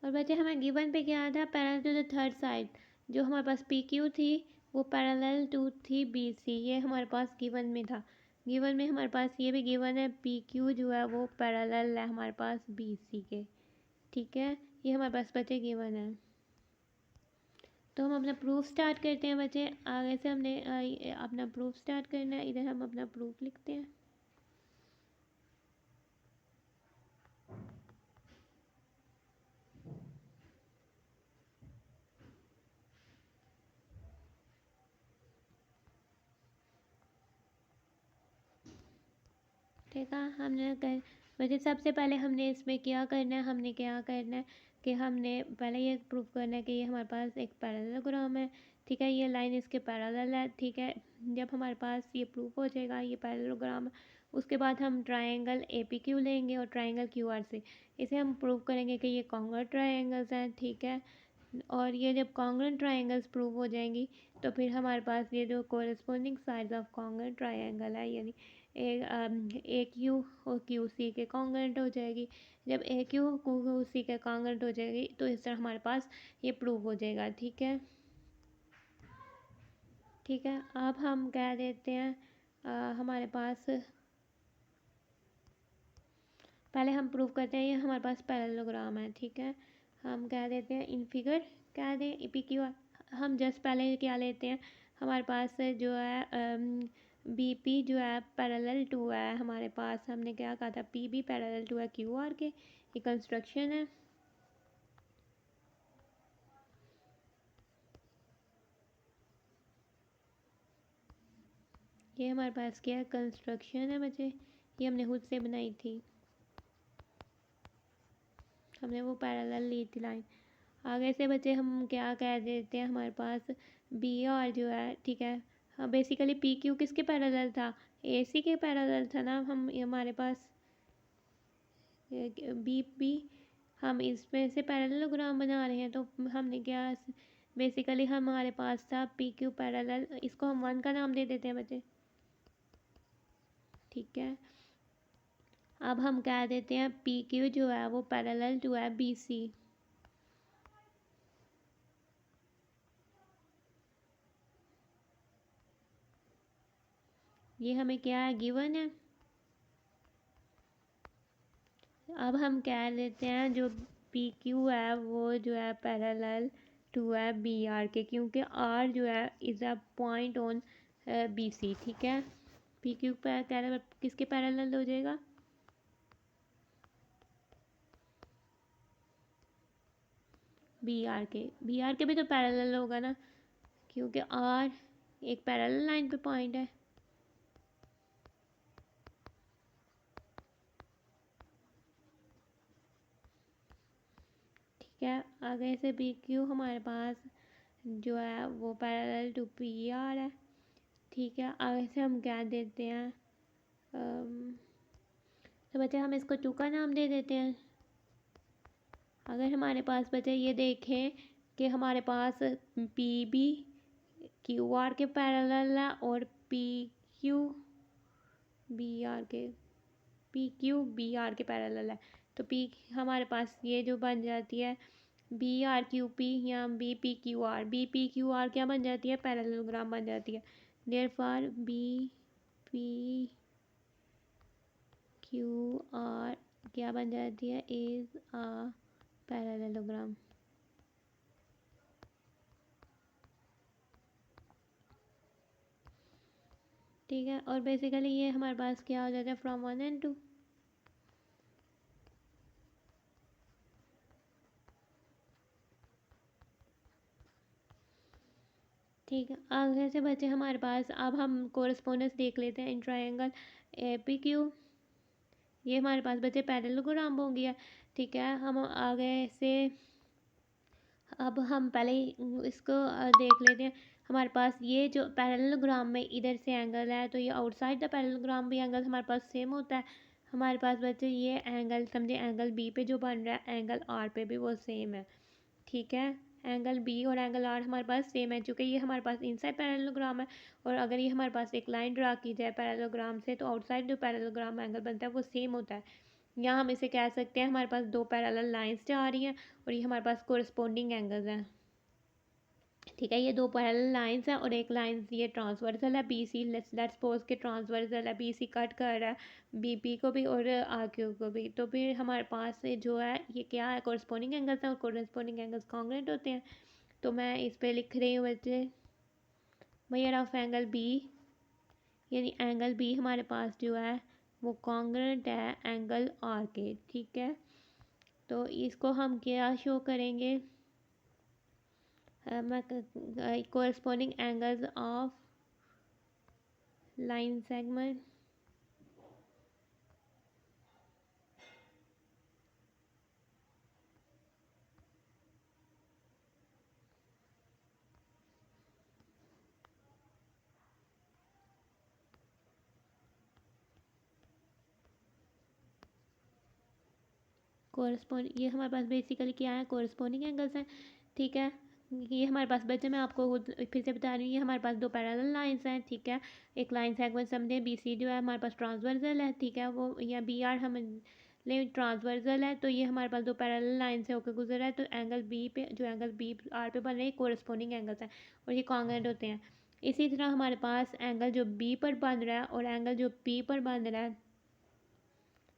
S1: और बच्चे हमें गिवन पे क्या था, parallel to the third side, जो हमारे पास पी क्यू थी वो पैरेलल टू थी बी सी, ये हमारे पास गिवन में था। गिवन में हमारे पास ये भी गिवन है, पी क्यू जो है वो पैरेलल है हमारे पास बी सी के, ठीक है। ये हमारे पास बच्चे गिवन है। तो हम अपना प्रूफ स्टार्ट करते हैं बच्चे, आगे से हमने अपना प्रूफ स्टार्ट करना है। इधर हम अपना प्रूफ लिखते हैं। ठीक है, हमने कर वैसे सबसे पहले हमने इसमें क्या करना है, हमने क्या करना है कि हमने पहले ये प्रूफ करना है कि ये हमारे पास एक पैरेललोग्राम है, ठीक है। ये लाइन इसके पैरेलल है, ठीक है। जब हमारे पास ये प्रूफ हो जाएगा ये पैरेललोग्राम, उसके बाद हम ट्रायंगल ए पी क्यू लेंगे और ट्रायंगल क्यू आर से इसे हम प्रूव करेंगे कि ये कॉन्ग्रुएंट ट्रायंगल्स हैं, ठीक है। और ये जब कॉन्ग्रुएंट ट्रायंगल्स प्रूव हो जाएंगी तो फिर हमारे पास ये जो कोरिस्पोंडिंग साइड्स ऑफ कॉन्ग्रुएंट ट्रायंगल है, यानी ए क्यू और क्यू सी के कॉन्ग्रुएंट हो जाएगी। जब ए क्यू क्यू सी के कॉन्ग्रुएंट हो जाएगी तो इस तरह हमारे पास ये प्रूव हो जाएगा, ठीक है। ठीक है, अब हम कह देते हैं हमारे पास पहले हम प्रूव करते हैं ये हमारे पास पैरेललोग्राम है, ठीक है। हम कह देते हैं इन फिगर कह दें ए पी क्यू आर, हम जस्ट पहले क्या लेते हैं, हमारे पास जो है बी पी जो है पैरेलल टू है हमारे पास, हमने क्या कहा था पी बी पैरेलल टू है क्यू आर के, ये कंस्ट्रक्शन है। ये हमारे पास क्या है, कंस्ट्रक्शन है बच्चे, ये हमने खुद से बनाई थी, हमने वो पैरेलल ली थी लाइन। आगे से बच्चे हम क्या कह देते हैं, हमारे पास बी आर जो है, ठीक है। हाँ, बेसिकली पी क्यू किसके पैरेलल था, ए सी के पैरेलल था ना। हम हमारे पास बी पी हम इसमें से पैरेललोग्राम बना रहे हैं, तो हमने क्या बेसिकली हमारे पास था पी क्यू पैरेलल, इसको हम 1 का नाम दे देते हैं बच्चे, ठीक है। अब हम कह देते हैं पी क्यू जो है वो पैरेलल टू है बी सी, ये हमें क्या है, गिवन है। अब हम कह लेते हैं जो पी क्यू है वो जो है पैरेलल टू है बी आर के, क्योंकि आर जो है is a point on B C, ठीक है। पी क्यू किसके पैरेलल हो जाएगा, बी आर के भी तो पैरेलल होगा ना, क्योंकि आर एक पैरेलल लाइन पे पॉइंट है। ठीक है, आगे से बी क्यू हमारे पास जो है वो पैरेलल टू पी आर है। ठीक है, आगे से हम क्या देते हैं, तो बच्चे हम इसको टू का नाम दे देते हैं। अगर हमारे पास बच्चे ये देखें कि हमारे पास पी बी क्यू आर के पैरेलल है और पी क्यू बी आर के पैरेलल है, तो पी हमारे पास ये जो बन जाती है बी आर क्यू पी या बी पी क्यू आर क्या बन जाती है, पैरेललोग्राम बन जाती है। Therefore B P Q R क्या बन जाती है, इज अ पैरेललोग्राम। ठीक है, और बेसिकली ये हमारे पास क्या हो जाता है, फ्रॉम 1 and 2। ठीक है, आगे से बचे हमारे पास, अब हम कोरस्पोंडेंस देख लेते हैं in triangle A P Q. ये हमारे पास बचे पैरेललोग्राम हो गया। ठीक है, हम आगे से अब हम पहले इसको देख लेते हैं। हमारे पास ये जो पैरेललोग्राम में इधर से एंगल है, तो ये आउटसाइड द पैरेललोग्राम भी एंगल हमारे पास सेम होता है। हमारे पास बच्चे ये एंगल समझे, एंगल बी पे जो बन रहा है एंगल आर पे भी वो सेम है। ठीक है, एंगल बी और एंगल आर हमारे पास सेम है, चूँकि ये हमारे पास इनसाइड पैरेललोग्राम है। और अगर ये हमारे पास एक लाइन ड्रा की जाए पैरेललोग्राम से, तो आउटसाइड जो पैरेललोग्राम एंगल बनता है वो सेम होता है। यहाँ हम इसे कह सकते हैं हमारे पास दो पैरेलल लाइंस जा रही हैं और ये हमारे पास कोरस्पोंडिंग एंगल्स हैं। ठीक है, ये दो पैरेलल लाइंस हैं और एक लाइन ये ट्रांसवर्सल है बी सी, लेट्स सपोज के ट्रांसवर्सल है, बी सी कट कर रहा है बी पी को भी और आर क्यू को भी। तो फिर हमारे पास जो है ये क्या है, कोरस्पोंडिंग एंगल्स हैं और कोरस्पोंडिंग एंगल्स कॉन्ग्रुएंट होते हैं। तो मैं इस पर लिख रही हूँ बच्चे, मेजर ऑफ एंगल बी, यानी एंगल बी हमारे पास जो है वो कॉन्ग्रुएंट है एंगल आर के। ठीक है, तो इसको हम क्या शो करेंगे, corresponding angles of line segment correspond, ये हमारे पास बेसिकली क्या है, कोरस्पॉन्डिंग एंगल्स हैं। ठीक है, ये हमारे पास बच्चे, मैं आपको फिर से बता रही हूँ, ये हमारे पास दो पैरेलल लाइंस हैं। ठीक है, एक लाइन सेगमेंट समझे बी सी जो है हमारे पास ट्रांसवर्सल है। ठीक है, वो या बी आर हम ले ट्रांसवर्सल है, तो ये हमारे पास दो पैरेलल लाइन से होकर गुजर रहा है। तो एंगल बी पे जो एंगल बी आर पे बन रहे हैं कोरस्पॉन्डिंग एंगल्स हैं और ये कॉन्ग्रुएंट होते हैं। इसी तरह हमारे पास एंगल जो बी पर बन रहा है और एंगल जो पी पर बन रहा है,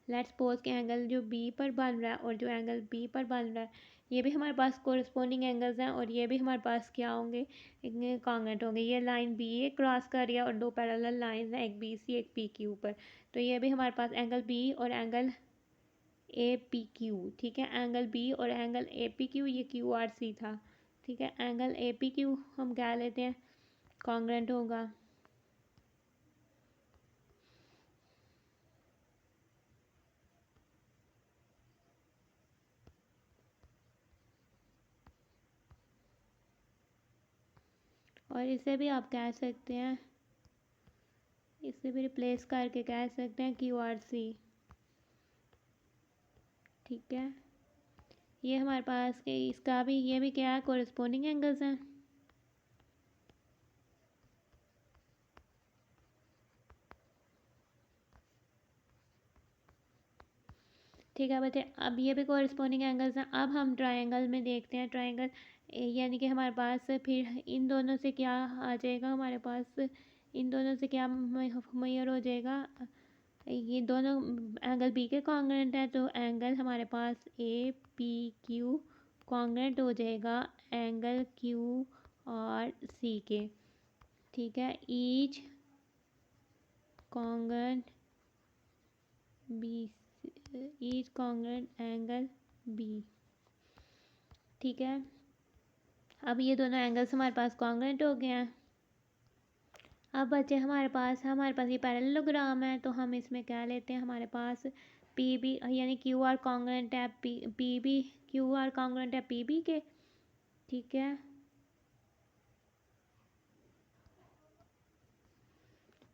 S1: लेट्स सपोज के एंगल जो बी पर बन रहा है और जो एंगल बी पर बन रहा है, ये भी हमारे पास कोरस्पोंडिंग एंगल्स हैं और ये भी हमारे पास क्या होंगे, कॉन्ग्रुएंट होंगे। ये लाइन बी ए क्रॉस कर रही है और दो पैरेलल लाइंस हैं, एक बी सी एक पी क्यू पर, तो ये भी हमारे पास एंगल बी और एंगल ए पी क्यू। ठीक है, एंगल बी और एंगल ए पी क्यू, ये क्यू आर सी था। ठीक है, एंगल ए पी क्यू हम क्या लेते हैं, कॉन्ग्रुएंट होगा। और इसे भी आप कह सकते हैं, इसे भी रिप्लेस करके कह सकते हैं क्यू आर सी। ठीक है, ये हमारे पास के इसका भी, ये भी क्या है, कोरस्पोंडिंग एंगल्स हैं। ठीक है बच्चे, अब ये भी कोरस्पोंडिंग एंगल्स हैं। अब हम ट्रायंगल में देखते हैं, ट्रायंगल यानी कि हमारे पास फिर इन दोनों से क्या आ जाएगा, हमारे पास इन दोनों से क्या मेजर हो जाएगा, ये दोनों एंगल बी के कॉन्ग्रुएंट है, तो एंगल हमारे पास ए पी क्यू कॉन्ग्रुएंट हो जाएगा एंगल क्यू और सी के, ठीक है। Each congruent B, each congruent angle B, ठीक है। अब ये दोनों एंगल्स हमारे पास कॉन्ग्रुएंट हो गए हैं। अब बचे हमारे पास ये पैरेललोग्राम है, तो हम इसमें क्या लेते हैं, हमारे पास पी बी यानी क्यू आर कॉन्ग्रुएंट है P B, Q R congruent है पी बी के, ठीक है।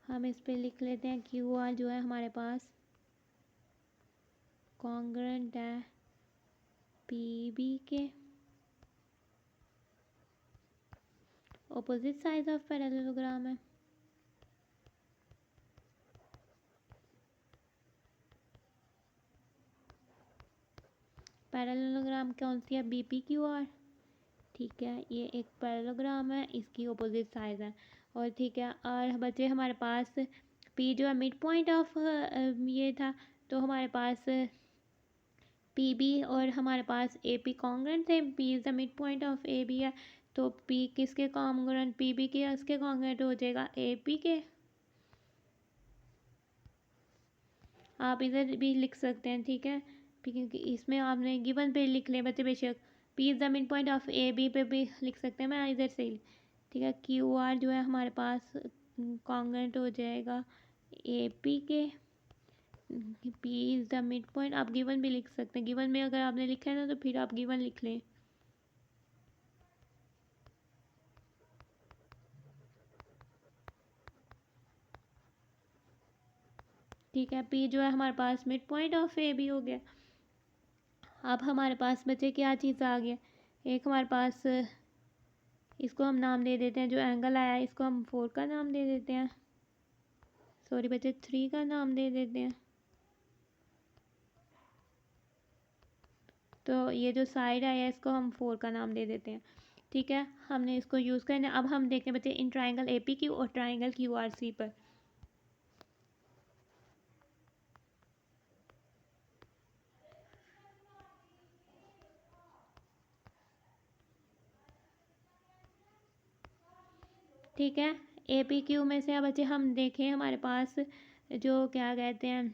S1: हम इस पे लिख लेते हैं क्यू आर जो है हमारे पास कॉन्ग्रुएंट है पी बी के, ऑपोजिट साइड ऑफ पैरेललोग्राम है। पैरेललोग्राम कौन सी है, बी पी क्यू आर, ठीक है। ये एक पैरेललोग्राम है, इसकी ऑपोजिट साइड है, और ठीक है। और बचे हमारे पास पी जो है मिड पॉइंट ऑफ ये था, तो हमारे पास पी बी और हमारे पास ए पी कॉन्ग्रुएंट थे। P is the mid point of A B है, तो पी किसके कॉन्ग्रुएंट, पी बी के इसके कॉन्ग्रुएंट हो जाएगा ए पी के। आप इधर भी लिख सकते हैं, ठीक है, क्योंकि इसमें आपने गिवन पे लिख लें बच्चे बेशक। P is the mid point of A B पे भी लिख सकते हैं, मैं इधर से ही, ठीक है। क्यू आर जो है हमारे पास कॉन्ग्रुएंट हो जाएगा ए पी के। P is the mid point, आप गिवन भी लिख सकते हैं, गिवन में अगर आपने लिखा है ना तो फिर आप गिवन लिख लें, ठीक है। पी जो है हमारे पास mid point of A B हो गया। अब हमारे पास बचे क्या चीज़ आ गया, एक हमारे पास इसको हम नाम दे देते हैं, जो एंगल आया है इसको हम 4 का नाम दे देते हैं, सॉरी बच्चे 3 का नाम दे देते हैं। तो ये जो साइड आया है इसको हम 4 का नाम दे देते हैं, ठीक है। हमने इसको यूज़ करना है। अब हम देखते हैं बच्चे in triangle A P Q और ट्राइंगल क्यू आर सी पर, ठीक है। ए पी क्यू में से अब बच्चे हम देखें हमारे पास जो क्या कहते हैं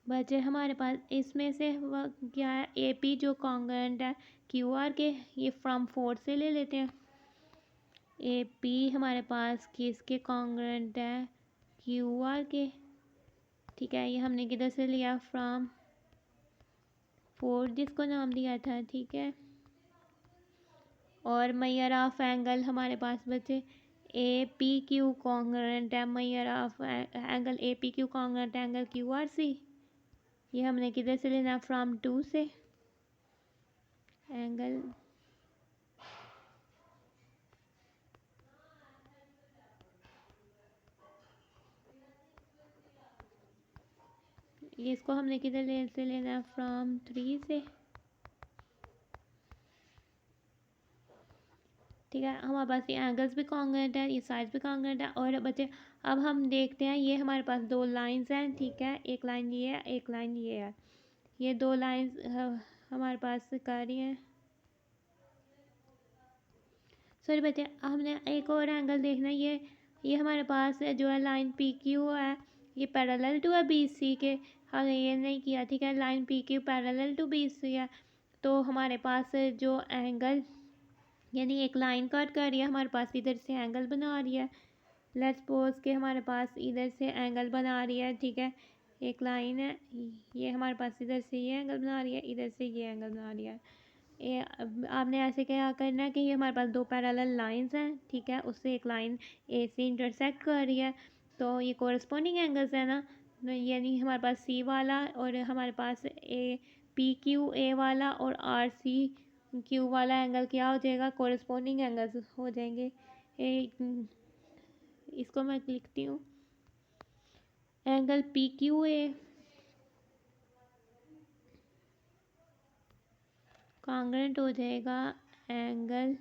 S1: बचे, हमारे पास इसमें से वह क्या है, ए पी जो कॉन्ग्रुएंट है क्यू आर के, ये फ्रॉम 4 से ले लेते हैं। ए पी हमारे पास किसके कॉन्ग्रुएंट है, क्यू आर के, ठीक है। ये हमने किधर से लिया, फ्रॉम 4 जिसको नाम दिया था, ठीक है। और मेजर ऑफ एंगल हमारे पास बचे ए पी क्यू कॉन्ग्रुएंट है, measure of angle A P Q congruent angle Q R C, ये हमने किधर से लेना, फ्रॉम 2 से। एंगल ये इसको हमने किधर से लेना है, फ्रॉम 3 से, ठीक है। हमारे पास ये एंगल्स भी कॉन्ग्रुएंट है, ये साइड्स भी कॉन्ग्रुएंट है। और बच्चे अब हम देखते हैं, ये हमारे पास 2 लाइंस हैं, ठीक है। एक लाइन ये है, एक लाइन ये है, ये 2 लाइंस हमारे पास कर रही हैं। सॉरी बच्चे, हमने एक और एंगल देखना है, ये हमारे पास जो है लाइन पी क्यू है, ये पैरेलल टू है बी सी के, हमने ये नहीं किया, ठीक है। Line P Q parallel to B C है, तो हमारे पास जो एंगल यानी एक लाइन कट कर रही है, हमारे पास इधर से एंगल बना रही है। लेट्स सपोज के हमारे पास इधर से एंगल बना रही है, ठीक है। एक लाइन है, ये हमारे पास इधर से ये एंगल बना रही है, इधर से ये एंगल बना रही है। ये आपने ऐसे क्या करना है कि ये हमारे पास 2 पैरेलल लाइंस हैं, ठीक है। उससे एक लाइन ए से इंटरसेक्ट कर रही है, तो ये कोरस्पॉन्डिंग एंगल्स है ना, यानी हमारे पास सी वाला और हमारे पास ए पी क्यू ए वाला और आर सी क्यू वाला एंगल क्या हो जाएगा, कोरस्पॉन्डिंग एंगल्स हो जाएंगे। इसको मैं लिखती हूँ, angle P Q A congruent हो जाएगा एंगल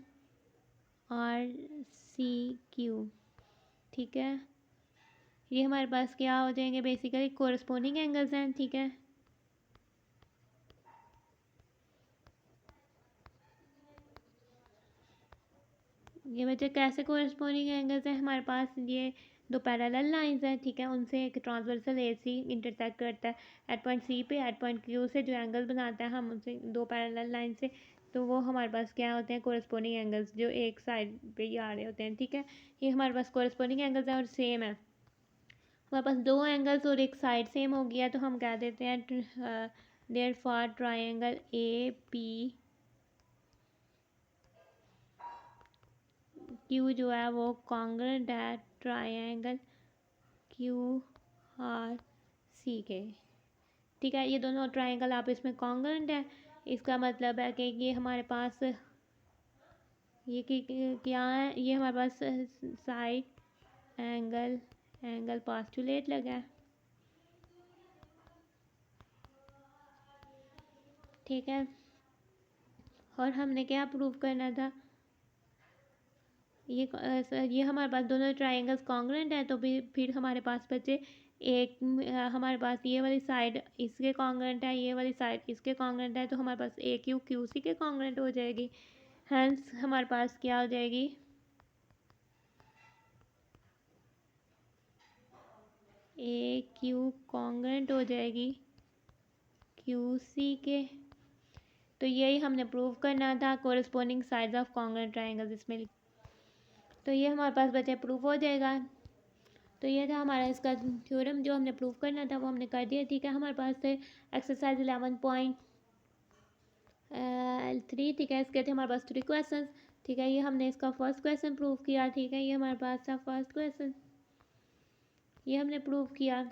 S1: आर सी क्यू, ठीक है। ये हमारे पास क्या हो जाएंगे, बेसिकली कोरस्पॉन्डिंग एंगल्स हैं, ठीक है। ये बच्चे कैसे कोरस्पोंडिंग एंगल्स हैं, हमारे पास ये दो पैरेलल लाइंस हैं, ठीक है, उनसे एक ट्रांसवर्सल ए सी इंटरसेक्ट करता है एट पॉइंट सी पे, एट पॉइंट क्यू से जो एंगल बनाता है हम उनसे दो पैरेलल लाइन से, तो वो हमारे पास क्या होते हैं, कोरस्पोंडिंग एंगल्स जो एक साइड पे ही आ रहे होते हैं, ठीक है। ये हमारे पास कोरस्पोंडिंग एंगल्स है और सेम है, हमारे पास दो एंगल्स और एक साइड सेम हो गया, तो हम कह देते हैं therefore triangle A P Q जो है वो कॉन्ग्रुएंट है ट्राइंगल क्यू आर सी के, ठीक है। ये दोनों ट्राइंगल आप इसमें कॉन्ग्रुएंट है, इसका मतलब है कि ये हमारे पास ये क्या है, ये हमारे पास साइड एंगल पास्टुलेट लगा है, ठीक है। और हमने क्या प्रूव करना था, ये हमारे पास दोनों ट्राइंगल्स कॉन्ग्रुएंट है, तो फिर हमारे पास बचे एक हमारे पास ये वाली साइड इसके कॉन्ग्रुएंट है, ये वाली साइड इसके कॉन्ग्रुएंट है, तो हमारे पास ए क्यू क्यू सी के कॉन्ग्रुएंट हो जाएगी, हेंस हमारे पास क्या हो जाएगी, ए क्यू कॉन्ग्रुएंट हो जाएगी क्यू सी के। तो यही हमने प्रूव करना था, corresponding sides of congruent triangles इसमें, तो ये हमारे पास बचे प्रूफ हो जाएगा। तो ये था हमारा इसका थ्योरम जो हमने प्रूव करना था, वो हमने कर दिया, ठीक है। हमारे पास थे एक्सरसाइज 11.3, ठीक है, इसके थे हमारे पास 3 क्वेश्चन, ठीक है। ये हमने इसका फर्स्ट क्वेश्चन प्रूव किया, ठीक है, ये हमारे पास था फर्स्ट क्वेश्चन, ये हमने प्रूव किया।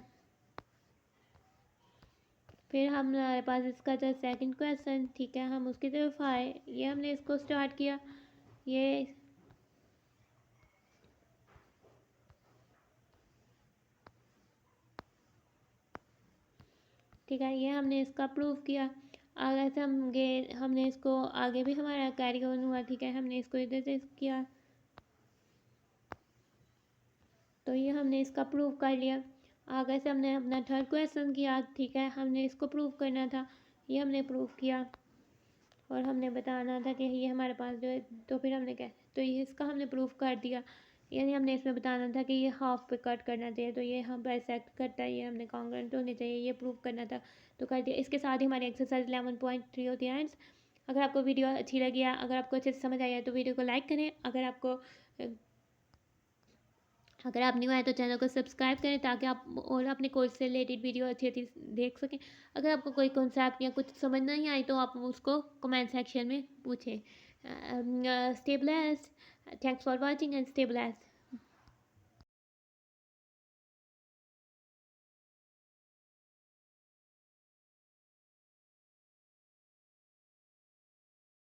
S1: फिर हमारे पास इसका था सेकंड क्वेश्चन, ठीक है, हम उसकी तरफ आए, ये हमने इसको स्टार्ट किया, ये ठीक है, ये हमने इसका प्रूव किया। आगे से हमने इसको आगे भी हमारा कैरी ऑन हुआ, ठीक है, हमने इसको इधर से किया, तो ये हमने इसका प्रूव कर लिया। आगे से हमने अपना थर्ड क्वेश्चन किया, ठीक है, हमने इसको प्रूव करना था, ये हमने प्रूव किया और हमने बताना था कि ये हमारे पास जो है, तो फिर हमने क्या, तो ये इसका हमने प्रूव कर दिया, यानी हमने इसमें बताना था कि ये हाफ पे कट करना चाहिए, तो ये हम बाइसेक्ट करता है, ये हमने कॉन्ग्रुएंट होने चाहिए, ये प्रूव करना था, तो कर दिया। इसके साथ ही हमारी एक्सरसाइज 11.3 होती है। अगर आपको वीडियो अच्छी लगी है, अगर आपको अच्छे से समझ आया है तो वीडियो को लाइक करें, अगर आप न्यू आए तो चैनल को सब्सक्राइब करें ताकि आप और अपने कोर्स से रिलेटेड वीडियो अच्छी अच्छी देख सकें। अगर आपको कोई कॉन्सेप्ट या कुछ समझ नहीं आई तो आप उसको कमेंट सेक्शन में पूछें। Stay blessed, thanks for watching and stay blessed.